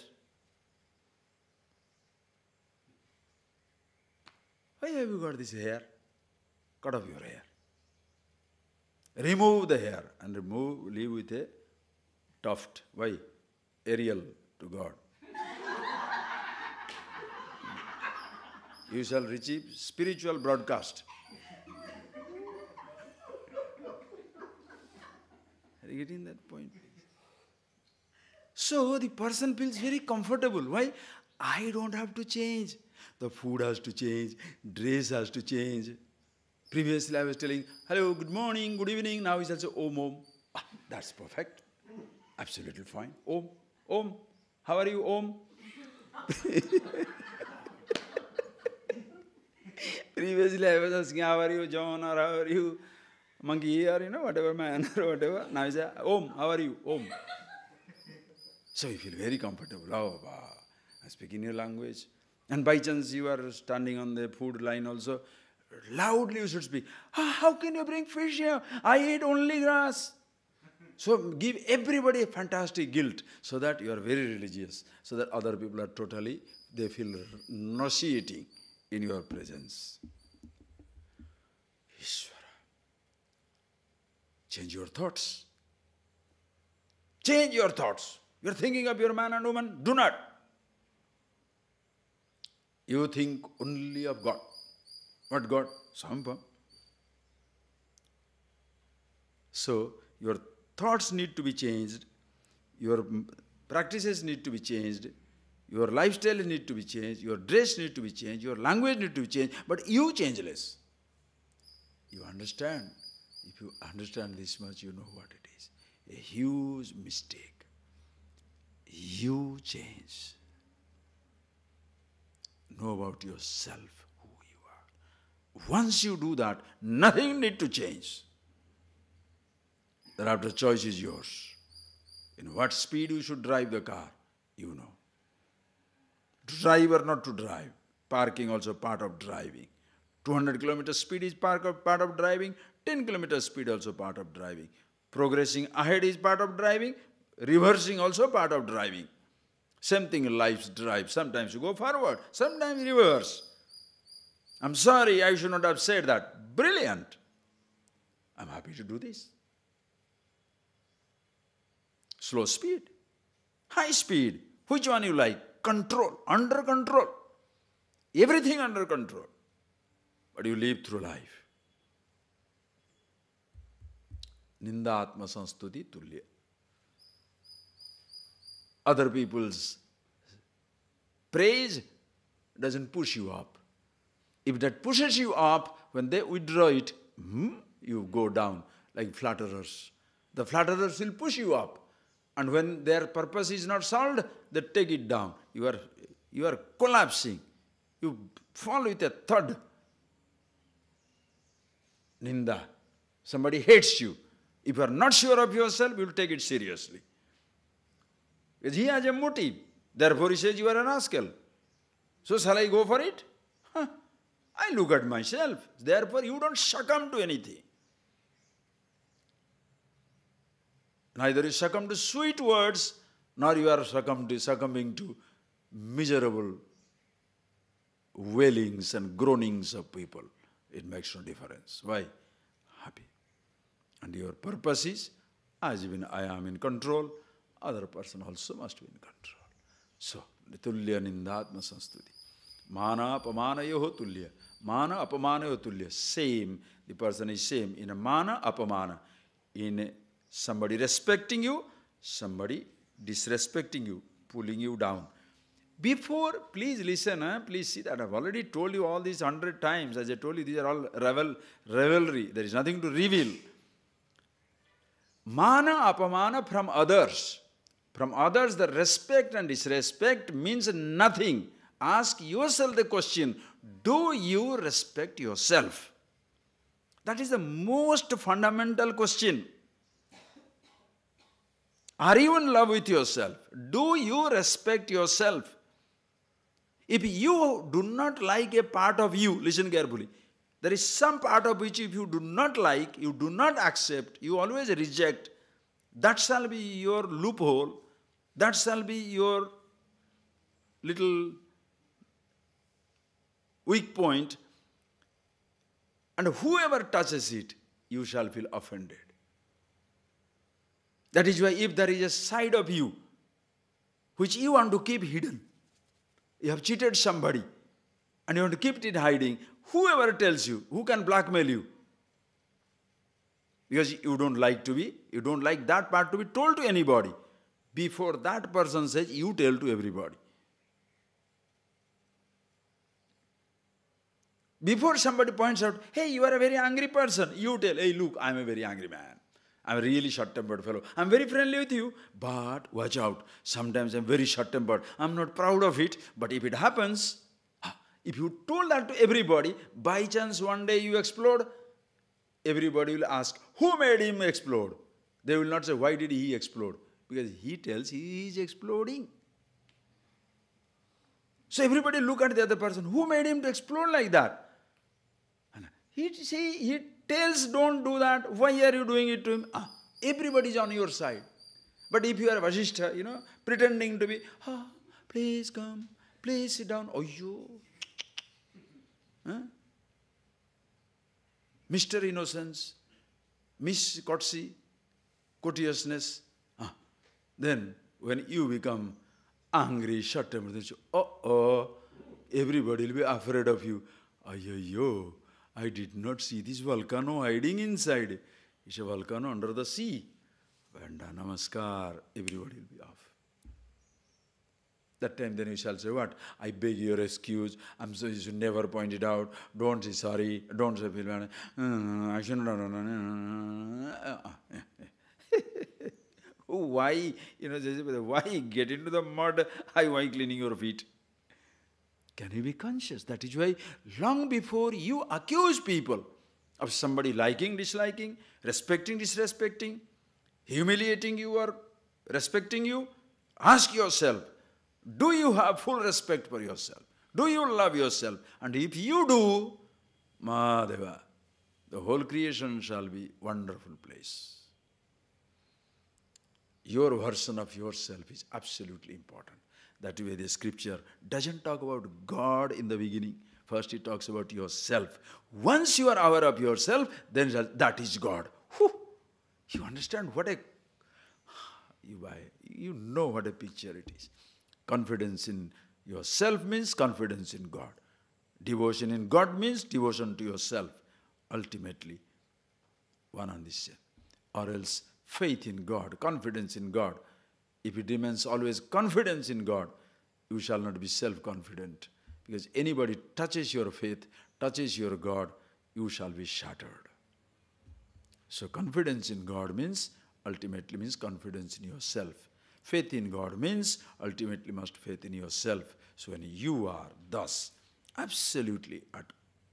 Why have you got this hair? Cut off your hair. Remove the hair and leave with a tuft. Why? Aerial to God. You shall receive spiritual broadcast. Are you getting that point? So the person feels very comfortable. Why? I don't have to change. The food has to change, dress has to change. Previously I was telling, hello, good morning, good evening. Now he says, Om, Om. Ah, that's perfect. Absolutely fine. Om, Om. How are you, Om? Previously I was asking, how are you, John, or how are you, monkey, or whatever, man, or whatever. Now he says, Om, how are you, Om? So you feel very comfortable. Oh, wow. I speak in your language. And by chance you are standing on the food line also, loudly you should speak. How can you bring fish here? I eat only grass. So give everybody a fantastic guilt so that you are very religious, so that other people are totally, they feel nauseating in your presence. Ishvara. Change your thoughts. Change your thoughts. You are thinking of your man and woman, do not. You think only of God. What God? Sambha. So, your thoughts need to be changed, your practices need to be changed, your lifestyle need to be changed, your dress need to be changed, your language need to be changed, but you changeless. You understand? If you understand this much, you know what it is. A huge mistake. You change. Know about yourself, who you are. Once you do that, nothing need to change. Thereafter, choice is yours. In what speed you should drive the car, you know. To drive or not to drive. Parking also part of driving. 200 kilometers speed is part of driving. 10 kilometers speed also part of driving. Progressing ahead is part of driving. Reversing also part of driving. Same thing in life's drive. Sometimes you go forward, sometimes reverse. I'm sorry, I should not have said that. Brilliant. I'm happy to do this. Slow speed, high speed. Which one you like? Control, under control. Everything under control. But you live through life. Ninda Atma Sanstuti Tulya. Other people's praise doesn't push you up. If that pushes you up, when they withdraw it, you go down like flatterers. The flatterers will push you up. And when their purpose is not solved, they take it down. You are collapsing. You fall with a thud. Ninda. Somebody hates you. If you are not sure of yourself, you will take it seriously. Because he has a motive. Therefore he says you are a rascal. So shall I go for it? I look at myself. Therefore you don't succumb to anything. Neither you succumb to sweet words, nor you are succumbing to miserable wailings and groanings of people. It makes no difference. Why? Happy. And your purpose is, as even I am in control, other person also must be in control. So, tulya nindatma sanstuti. Mana apamanayoho tulya. Mana apamanayoho tulya. Same. The person is same in a mana apamana. In Somebody respecting you, somebody disrespecting you, pulling you down. Before, please listen, please see that I've already told you all these 100 times. As I told you, these are all revelry. There is nothing to reveal. Mana, apamana from others. From others, the respect and disrespect means nothing. Ask yourself the question, do you respect yourself? That is the most fundamental question. Are you in love with yourself? Do you respect yourself? If you do not like a part of you, listen carefully. There is some part of which if you do not like, you do not accept, you always reject, that shall be your loophole, that shall be your little weak point, and whoever touches it, you shall feel offended. That is why if there is a side of you which you want to keep hidden, you have cheated somebody and you want to keep it hiding, whoever tells you, who can blackmail you? Because you don't like that part to be told to anybody. Before that person says, you tell to everybody. Before somebody points out, hey, you are a very angry person, you tell, hey, look, I am a very angry man. I am a really short-tempered fellow. I am very friendly with you, but watch out. Sometimes I am very short-tempered. I am not proud of it, but if it happens, if you told that to everybody, by chance one day you explode, everybody will ask, who made him explode? They will not say, why did he explode? Because he tells he is exploding. So everybody look at the other person, who made him to explode like that? And he tells don't do that, why are you doing it to him? Everybody is on your side. But if you are Vasishtha, pretending to be, please come, please sit down, Mr. Innocence, Miss Courtesy, courteousness. Then when you become angry, short-tempered, everybody will be afraid of you. I did not see this volcano hiding inside. It's a volcano under the sea. Vanda namaskar, everybody will be off. That time then you shall say, what? I beg your excuse. I'm sorry, you should never point it out. Don't say sorry. Don't say feel bad. I shouldn't. Why? Why get into the mud? Why cleaning your feet? Can you be conscious? That is why long before you accuse people of somebody liking, disliking, respecting, disrespecting, humiliating you or respecting you, ask yourself, do you have full respect for yourself? Do you love yourself? And if you do, Mahadeva, the whole creation shall be a wonderful place. Your version of yourself is absolutely important. That way the scripture doesn't talk about God in the beginning. First it talks about yourself. Once you are aware of yourself, then that is God. Whew. You understand what you know what a picture it is. Confidence in yourself means confidence in God. Devotion in God means devotion to yourself. Ultimately, one and the same. Or else faith in God, confidence in God. If it remains always confidence in God, you shall not be self-confident. Because anybody touches your faith, touches your God, you shall be shattered. So confidence in God ultimately means confidence in yourself. Faith in God means ultimately must faith in yourself. So when you are thus absolutely at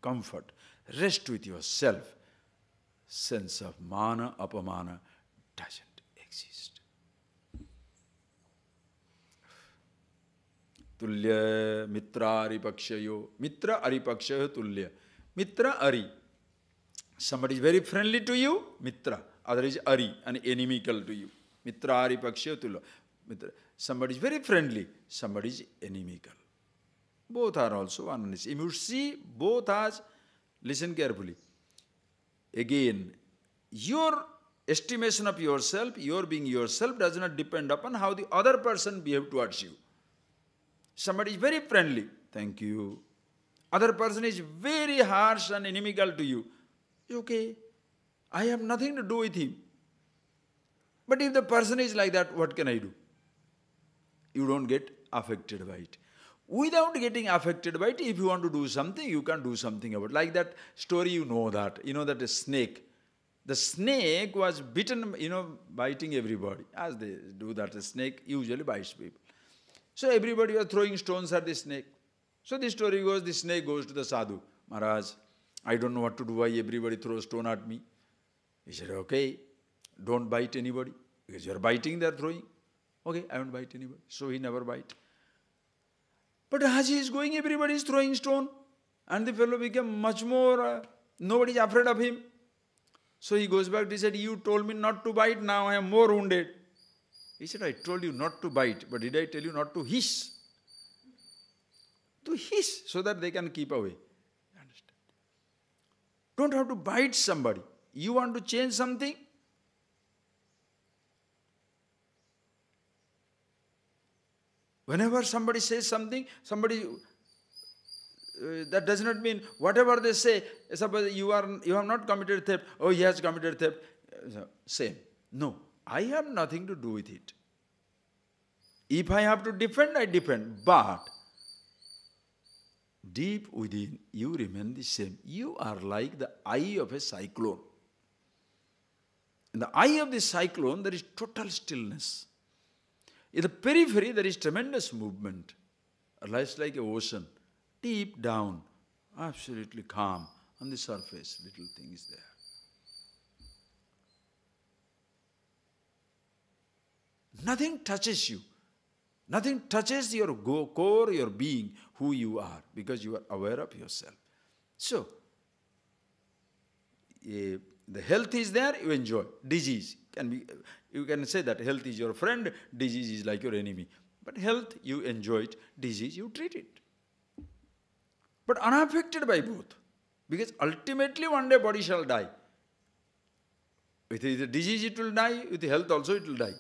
comfort, rest with yourself, sense of mana, apamana doesn't exist. Tulya mitra aripakshayo. Mitra aripakshayo tulya. Mitra ari. Somebody is very friendly to you, mitra. Other is ari, an inimical to you. Mitra aripakshayo tulya. Mitra. Somebody is very friendly, somebody is inimical. Both are also one and the same. You see both as, listen carefully. Again, your estimation of yourself, your being yourself does not depend upon how the other person behaves towards you. Somebody is very friendly, thank you. Other person is very harsh and inimical to you. Okay, I have nothing to do with him. But if the person is like that, what can I do? You don't get affected by it. Without getting affected by it, if you want to do something, you can do something about it. Like that story, you know that a snake. The snake was bitten, biting everybody. As they do that, the snake usually bites people. So everybody was throwing stones at the snake. So the story goes, the snake goes to the sadhu. Maharaj, I don't know what to do, why everybody throws stone at me. He said, okay, don't bite anybody. Because you are biting, they are throwing. Okay, I won't bite anybody. So he never bite. But as he is going, everybody is throwing stone. And the fellow became much more, nobody is afraid of him. So he goes back, he said, you told me not to bite, now I am more wounded. He said, I told you not to bite, but did I tell you not to hiss? To hiss, so that they can keep away. Understand? Don't have to bite somebody. You want to change something? Whenever somebody says something, that does not mean whatever they say, suppose you have not committed theft, oh, he has committed theft, same. No, I have nothing to do with it. If I have to defend, I defend. But deep within, you remain the same. You are like the eye of a cyclone. In the eye of the cyclone, there is total stillness. In the periphery, there is tremendous movement. Life's like an ocean. Deep down, absolutely calm. On the surface, little thing is there. Nothing touches you. Nothing touches your core, your being, who you are, because you are aware of yourself. So, the health is there, you enjoy. Disease can be, you can say that health is your friend, disease is like your enemy. But health, you enjoy it, disease, you treat it. But unaffected by both. Because ultimately one day body shall die. With the disease it will die, with the health also it will die.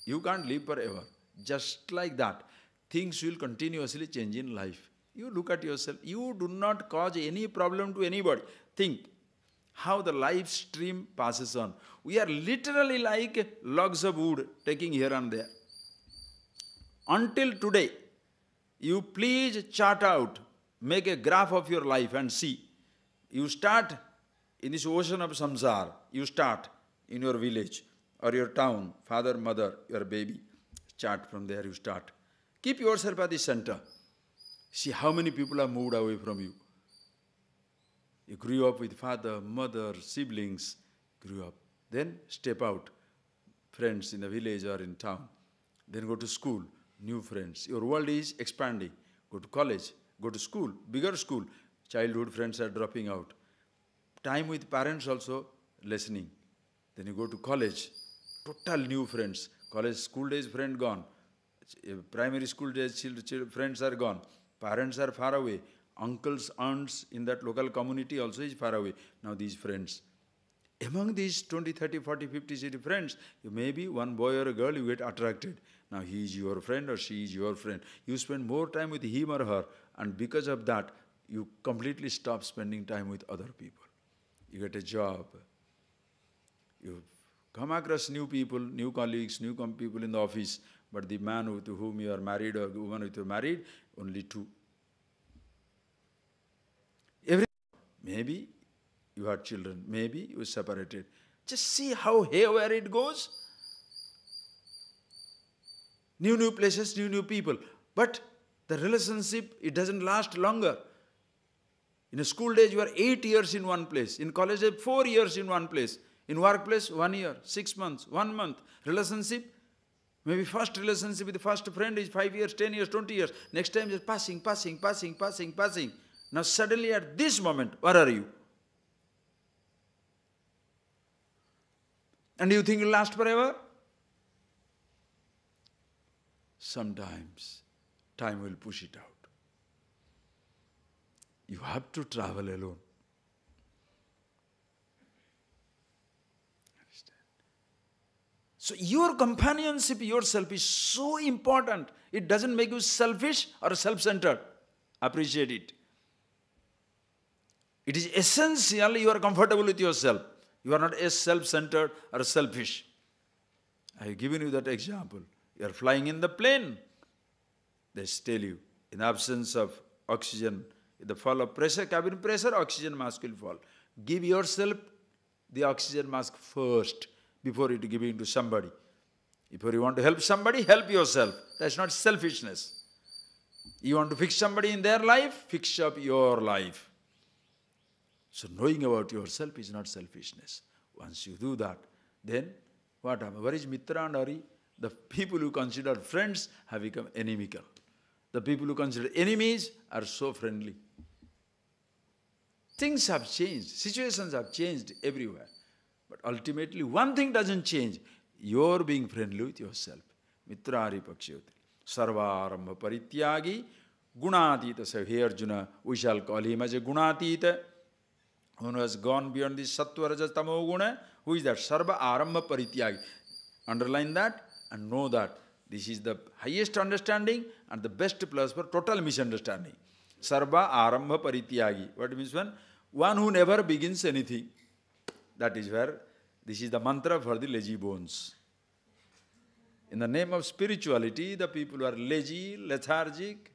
You can't live forever. Just like that, things will continuously change in life. You look at yourself, you do not cause any problem to anybody. Think how the life stream passes on. We are literally like logs of wood taking here and there. Until today, you please chart out, make a graph of your life and see. You start in this ocean of samsara, you start in your village or your town, father, mother, your baby. Chart from there, you start. Keep yourself at the center. See how many people have moved away from you. You grew up with father, mother, siblings, grew up. Then step out, friends in the village or in town. Then go to school, new friends. Your world is expanding. Go to college, go to school, bigger school. Childhood friends are dropping out. Time with parents also lessening. Then you go to college, total new friends. College, school days friend gone. Primary school days friends are gone. Parents are far away. Uncles, aunts in that local community also is far away. Now these friends. Among these 20, 30, 40, 50, 60 friends, you maybe one boy or a girl you get attracted. Now he is your friend or she is your friend. You spend more time with him or her, and because of that, you completely stop spending time with other people. You get a job. You come across new people, new colleagues, new people in the office, but the man with whom you are married or the woman with whom you are married, only two. Maybe you had children, maybe you were separated. Just see how haywire it goes. New places, new people. But the relationship, it doesn't last longer. In a school days, you are 8 years in one place. In college, 4 years in one place. In workplace, 1 year, 6 months, 1 month. Relationship, maybe first relationship with the first friend is 5 years, 10 years, 20 years. Next time is passing. Now suddenly at this moment, where are you? And you think it will last forever? Sometimes time will push it out. You have to travel alone. So your companionship yourself is so important. It doesn't make you selfish or self-centered. Appreciate it. It is essential you are comfortable with yourself. You are not as self-centered or selfish. I have given you that example. You are flying in the plane. They tell you, in the absence of oxygen, in the fall of pressure, cabin pressure, oxygen mask will fall. Give yourself the oxygen mask first before you give it to somebody. If you want to help somebody, help yourself. That's not selfishness. You want to fix somebody in their life, fix up your life. So knowing about yourself is not selfishness. Once you do that, then what happens? Where is Mitra and Hari? The people who consider friends have become inimical. The people who consider enemies are so friendly. Things have changed. Situations have changed everywhere. But ultimately, one thing doesn't change. You're being friendly with yourself. Mitra Hari Pakshayoti. Sarvarambha Parityagi Gunatita. So here Arjuna, we shall call him as a Gunatita, who has gone beyond the Sattva Rajas Tamo Guna. Who is that? Sarva Arambha Parityagi. Underline that and know that this is the highest understanding and the best plus for total misunderstanding. Sarva Arambha Parityagi. What means one? One who never begins anything. That is where this is the mantra for the lazy bones. In the name of spirituality, the people who are lazy, lethargic,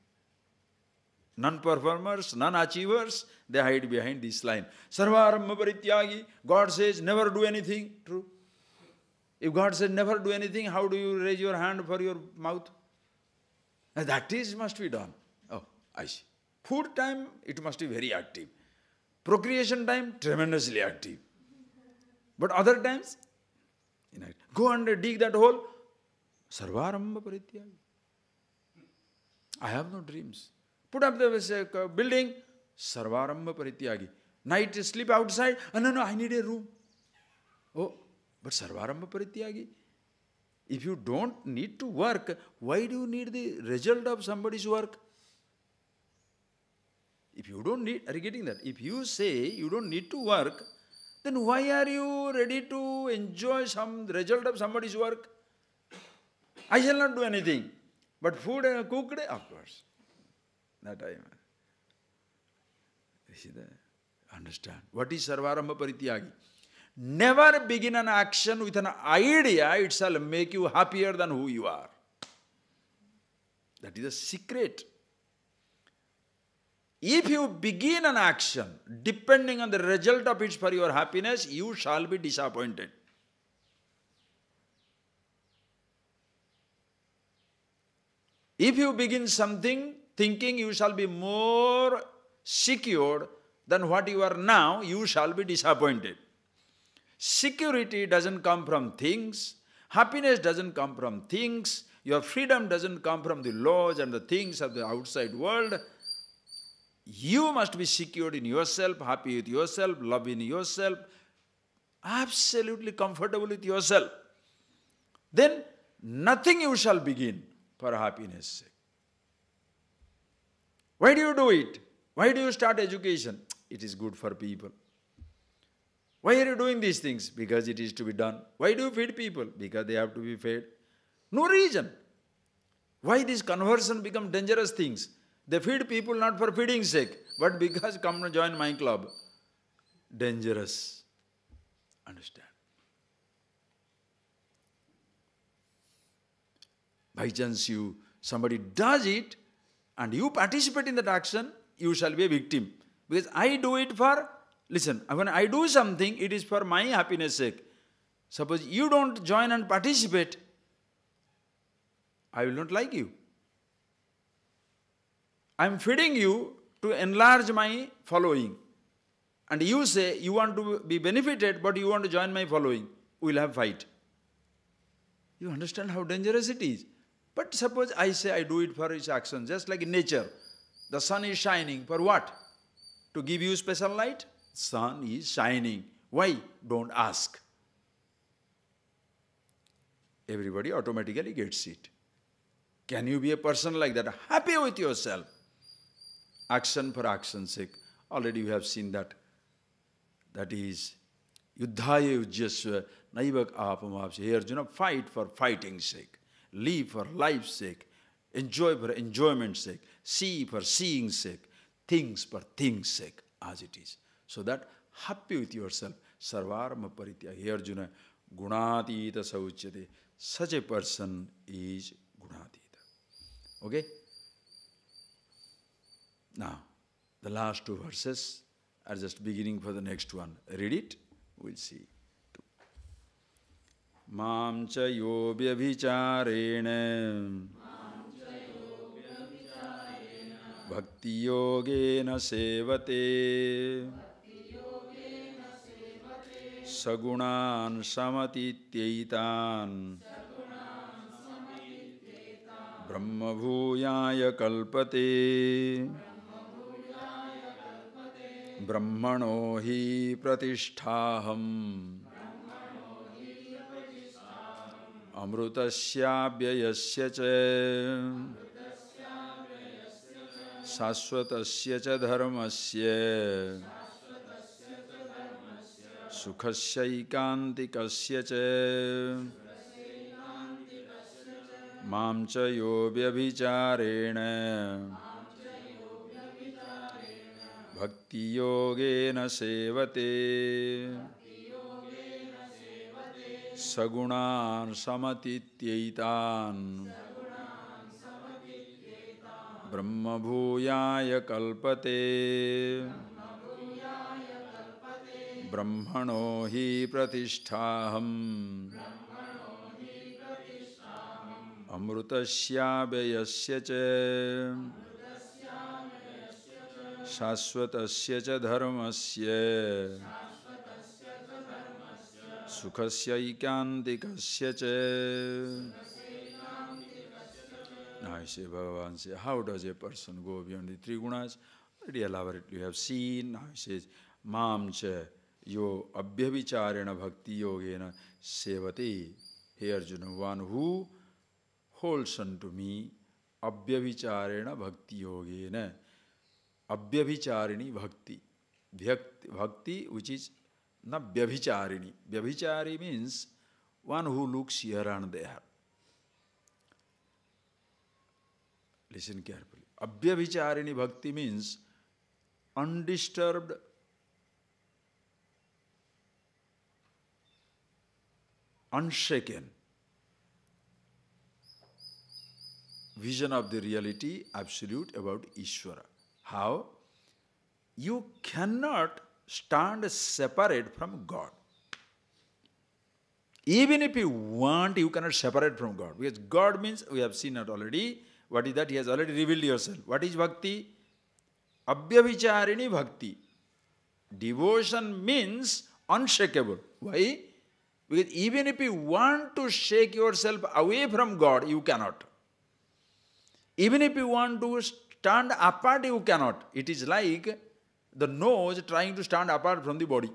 non-performers, non-achievers, they hide behind this line. Sarva Arambha Parityagi. God says, never do anything. True. If God says never do anything, how do you raise your hand for your mouth? And that is must be done. Oh, I see. Food time, it must be very active. Procreation time, tremendously active. But other times, go and dig that hole. Sarvarambha Parityagi. I have no dreams. Put up the building. Sarvarambha Parityagi. Night sleep outside. Oh, no, I need a room. Oh, but Sarvarambha Parityagi. If you don't need to work, why do you need the result of somebody's work? If you don't need, are you getting that? If you say you don't need to work, then why are you ready to enjoy some result of somebody's work? I shall not do anything. But food cooked, of course. That I see that. Understand. What is Sarvarambha Parityagi? Never begin an action with an idea, it shall make you happier than who you are. That is a secret. If you begin an action, depending on the result of it for your happiness, you shall be disappointed. If you begin something thinking you shall be more secured than what you are now, you shall be disappointed. Security doesn't come from things. Happiness doesn't come from things. Your freedom doesn't come from the laws and the things of the outside world. You must be secured in yourself, happy with yourself, love in yourself, absolutely comfortable with yourself. Then nothing you shall begin for happiness' sake. Why do you do it? Why do you start education? It is good for people. Why are you doing these things? Because it is to be done. Why do you feed people? Because they have to be fed. No reason. Why these conversion become dangerous things? They feed people not for feeding sake, but because come and join my club. Dangerous. Understand? By chance somebody does it and you participate in that action, you shall be a victim. Because I do it for, listen, when I do something, it is for my happiness sake. Suppose you don't join and participate, I will not like you. I am feeding you to enlarge my following. And you say you want to be benefited, but you want to join my following. We will have fight. You understand how dangerous it is? But suppose I say I do it for its action, just like in nature. The sun is shining for what? To give you special light? Sun is shining. Why? Don't ask. Everybody automatically gets it. Can you be a person like that? Happy with yourself. Action for action's sake. Already you have seen that. That is, Yuddhaya Yujyasva Naivak Apamapsya. Here Arjuna, fight for fighting's sake. Live for life's sake. Enjoy for enjoyment's sake. See for seeing's sake. Things for things' sake, as it is. So that happy with yourself. Sarvarma Paritya. Here Arjuna, Gunatita Sauchyate. such a person is Gunatita. Okay? Now, the last two verses are just beginning for the next one. Read it, we'll see. Mam cha yo vyabhicharena bhakti yogena sevate sagunan samatityaitan brahma bhuyaya kalpate brahmano hi pratisthaham amrutasya vyayasya cha sasvatasya cha dharmasya sukhasya ikantikasya cha mam cha yo vyabhicharena bhakti yogena sevate sagunan samatityaitan brahma bhuyaya kalpate brahmano hi pratisthaham amrutasya vyayasya cha sasvatasya cha dharmasya sukhasya ikantikasya cha. Now I say, Bhagavan says, how does a person go beyond the three gunas? Already elaborately you have seen. Now he says, Mam cha yo abhyavicharena bhakti yogena sevate. Hey Arjuna, one who holds unto me abhyavicharena bhakti yogena. Abhyavicharini bhakti. Bhakti which is not vyabhicharini. Vyabhichari means one who looks here and there. Listen carefully. Abhyavicharini bhakti means undisturbed, unshaken vision of the reality, absolute, about Ishvara. How? You cannot stand separate from God. Even if you want, you cannot separate from God. Because God means, we have seen it already. What is that? He has already revealed yourself. What is bhakti? Abhyavicharini bhakti. Devotion means unshakable. Why? Because even if you want to shake yourself away from God, you cannot. Even if you want to stand apart, you cannot. It is like the nose trying to stand apart from the body.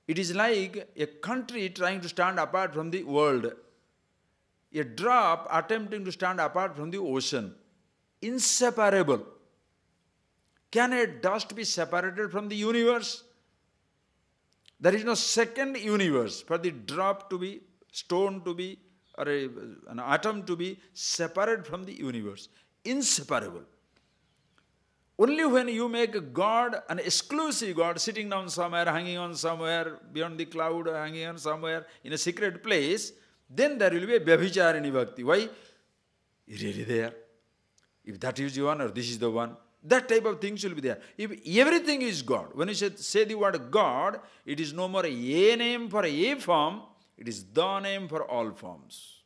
It is like a country trying to stand apart from the world. A drop attempting to stand apart from the ocean. Inseparable. Can a dust be separated from the universe? There is no second universe for the drop to be, stone to be, or an atom to be separate from the universe. Inseparable. Only when you make a God, an exclusive God, sitting down somewhere, hanging on somewhere, beyond the cloud, hanging on somewhere, in a secret place, then there will be a Vyabhicharini bhakti. Why? Really there. If that is the one or this is the one, that type of things will be there. If everything is God, when you say the word God, it is no more a name for a form, it is the name for all forms.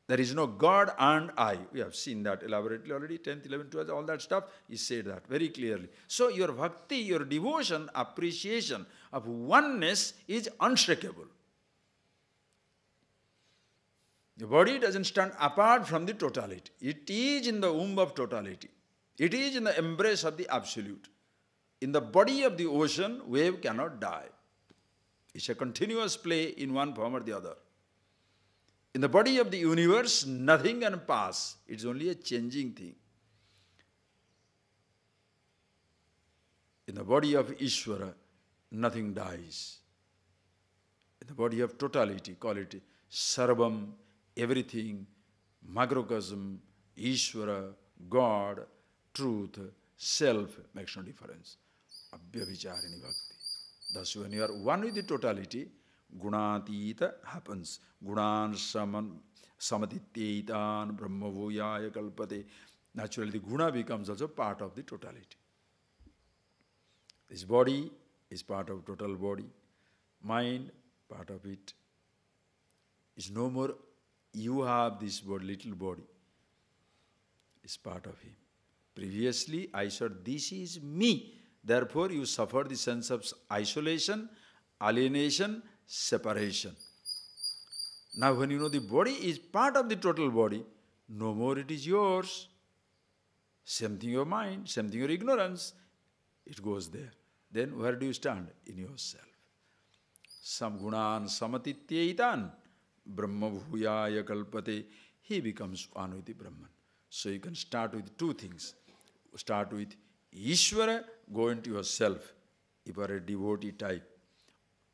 There is no God and I. We have seen that elaborately already, 10th, 11th, 12th, all that stuff, he said that very clearly. So your bhakti, your devotion, appreciation of oneness is unshakable. The body doesn't stand apart from the totality. It is in the womb of totality. It is in the embrace of the absolute. In the body of the ocean, wave cannot die. It's a continuous play in one form or the other. In the body of the universe, nothing can pass. It's only a changing thing. In the body of Ishvara, nothing dies. In the body of totality, call it Sarvam, everything, Macrocosm, Ishvara, God, truth, self, makes no difference. Abhyavicharini bhakti. Thus when you are one with the totality, Gunatita happens. Gunan samatityetan brahma bhuyaya kalpate. Naturally, the guna becomes also part of the totality. This body is part of total body. Mind, part of it. It's no more you have this body, little body. It's part of him. Previously, I said, this is me. Therefore, you suffer the sense of isolation, alienation, separation. Now, when you know the body is part of the total body, no more it is yours. Same thing your mind, same thing your ignorance. It goes there. Then where do you stand? In yourself. Sam gunan samatityetan brahma bhuyaya kalpate. He becomes one with the Brahman. So you can start with two things. Start with Ishvara, go into yourself, if you are a devotee type.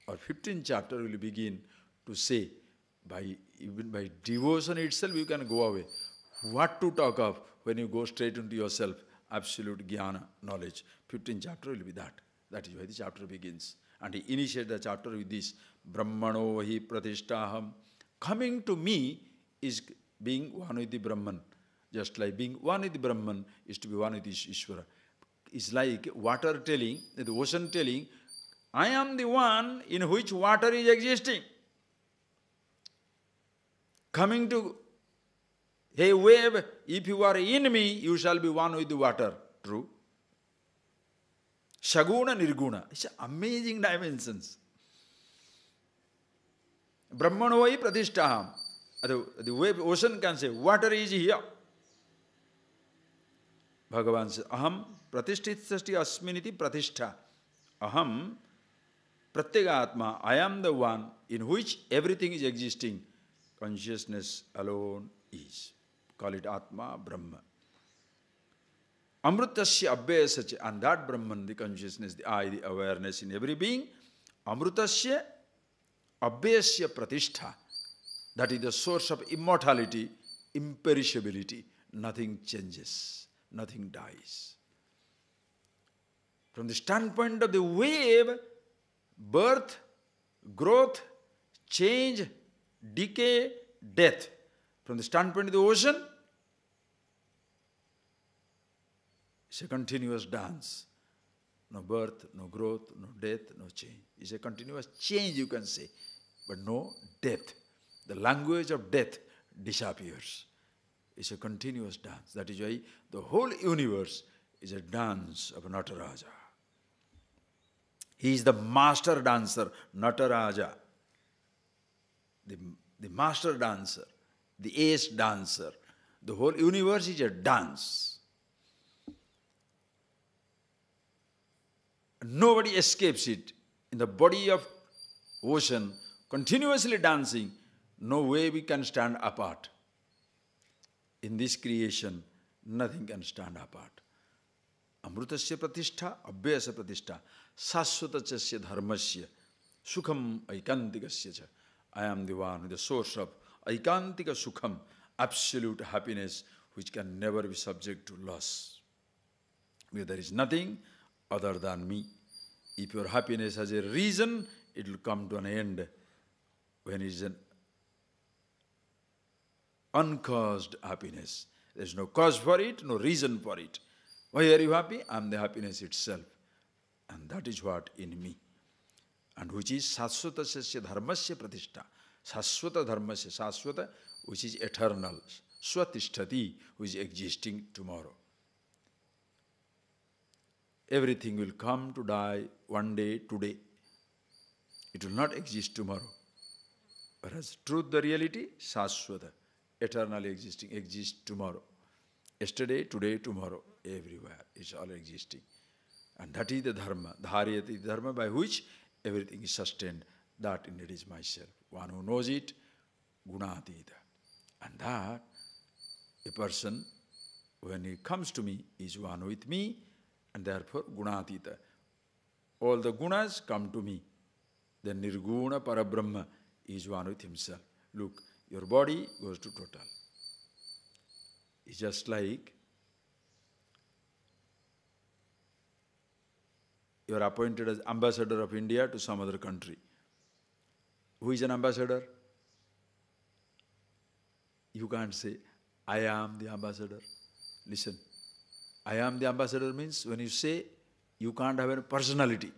Or 15th chapter will begin to say, even by devotion itself you can go away. What to talk of when you go straight into yourself? Absolute jnana, knowledge. 15th chapter will be that. That is why the chapter begins. And he initiates the chapter with this, Brahmano vahi pratishtaham. Coming to me is being one with the Brahman. Just like being one with the Brahman is to be one with Ishvara. It's like water telling, the ocean telling, I am the one in which water is existing. Coming to, hey wave, if you are in me, you shall be one with the water. True. Shaguna Nirguna. It's amazing dimensions. Brahmanoi pratishtaham. The wave ocean can say, water is here. Bhagavan says, Aham pratishtithasti asminiti pratishtha. Aham pratyagatma. I am the one in which everything is existing. Consciousness alone is. Call it Atma, Brahma. Amrutasya abhyasacha. And that Brahman, the consciousness, the I, the awareness in every being. Amrutasya abhyasya pratishtha. That is the source of immortality, imperishability. Nothing changes. Nothing dies. From the standpoint of the wave, birth, growth, change, decay, death. From the standpoint of the ocean, it's a continuous dance. No birth, no growth, no death, no change. It's a continuous change, you can say, but no death. The language of death disappears. It's a continuous dance. That is why the whole universe is a dance of Nataraja. He is the master dancer, Nataraja. The master dancer, the ace dancer. The whole universe is a dance. Nobody escapes it. In the body of ocean, continuously dancing, no way we can stand apart. In this creation, nothing can stand apart. Amrutasya pratishtha, abhyasa pratishtha, sasvatachasya dharmasya, sukham aikantikasya cha. I am the one, the source of aikantika sukham, absolute happiness, which can never be subject to loss. Because there is nothing other than me. If your happiness has a reason, it will come to an end when it is an uncaused happiness. There is no cause for it, no reason for it. Why are you happy? I am the happiness itself. And that is what in me. And which is sasvatasya dharmasya pratishtha. Sasvata dharmasya, sasvata, which is eternal. Swatishtati, which is existing tomorrow. Everything will come to die one day, today. It will not exist tomorrow. Whereas truth, the reality, sasvata, eternally existing, exists tomorrow. Yesterday, today, tomorrow, everywhere. It's all existing. And that is the dharma. Dharyati dharma by which everything is sustained. That indeed is myself. One who knows it, gunatita. And that, a person, when he comes to me, is one with me, and therefore gunatita. All the gunas come to me. Then nirguna parabrahma is one with himself. Look, your body goes to total. It's just like you are appointed as ambassador of India to some other country. Who is an ambassador? You can't say, I am the ambassador. Listen, I am the ambassador means when you say, you can't have a personality.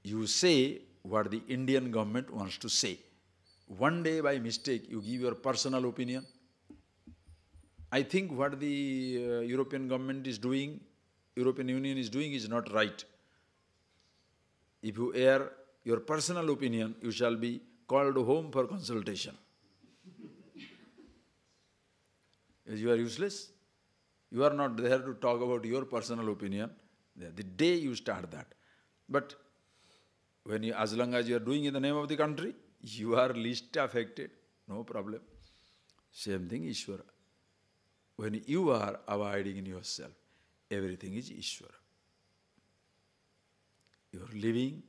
You say what the Indian government wants to say. One day by mistake you give your personal opinion. I think what the European government is doing, European Union is doing is not right. If you air your personal opinion, you shall be called home for consultation. You are useless. You are not there to talk about your personal opinion. The day you start that. But when you, as long as you are doing in the name of the country, you are least affected. No problem. Same thing, Ishvara. When you are abiding in yourself, everything is Ishvara. You are living,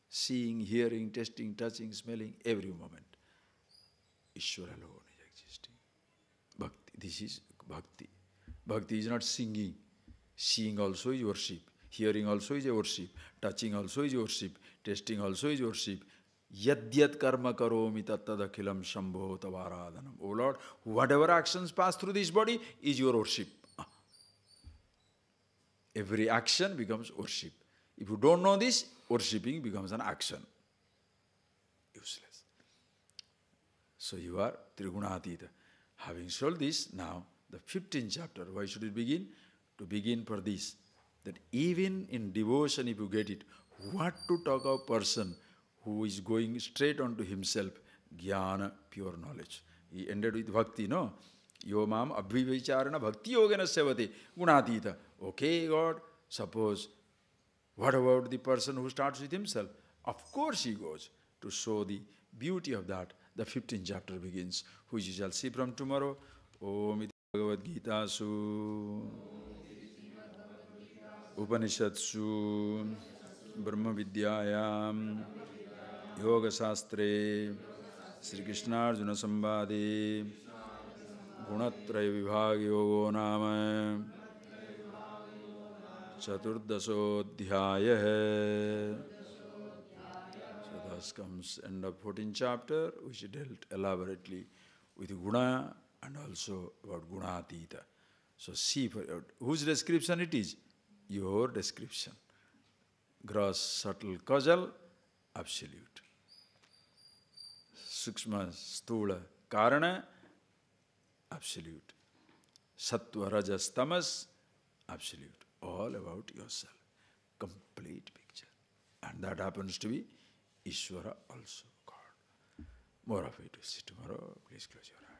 seeing, hearing, tasting, touching, smelling, every moment. Ishvara alone is existing. Bhakti, this is bhakti. Bhakti is not singing. Seeing also is worship. Hearing also is a worship. Touching also is worship. Tasting also is worship. Yadyat karma karomi tattadakhilam shambho tavaradhanam. O Lord, whatever actions pass through this body is your worship. Every action becomes worship. If you don't know this, worshipping becomes an action. Useless. So you are Trigunatita. Having told this, now the 15th chapter, why should it begin? To begin for this, that even in devotion, if you get it, what to talk of person who is going straight onto himself, jnana, pure knowledge. He ended with bhakti, no? Yo mam abhivicharana bhakti yogena sevate gunatita. Okay, God, suppose, what about the person who starts with himself? Of course he goes to show the beauty of that. The 15th chapter begins, which you shall see from tomorrow. Om iti Bhagavad Gita su Upanishadsu Brahma Vidyayam Yoga Shastre Sri Krishna Arjuna Sambhade Gunatraya Vibhag Yogo Nama Chaturdasodhyaya. So thus comes end of 14th chapter, which dealt elaborately with Guna and also about Gunatita. So see for whose description it is? Your description. Gross, subtle, causal, absolute. Sukshma, Stula, Karana, absolute. Sattva, Rajas, Tamas, absolute. All about yourself. Complete picture. And that happens to be Ishvara also, God. More of it we see tomorrow. Please close your eyes.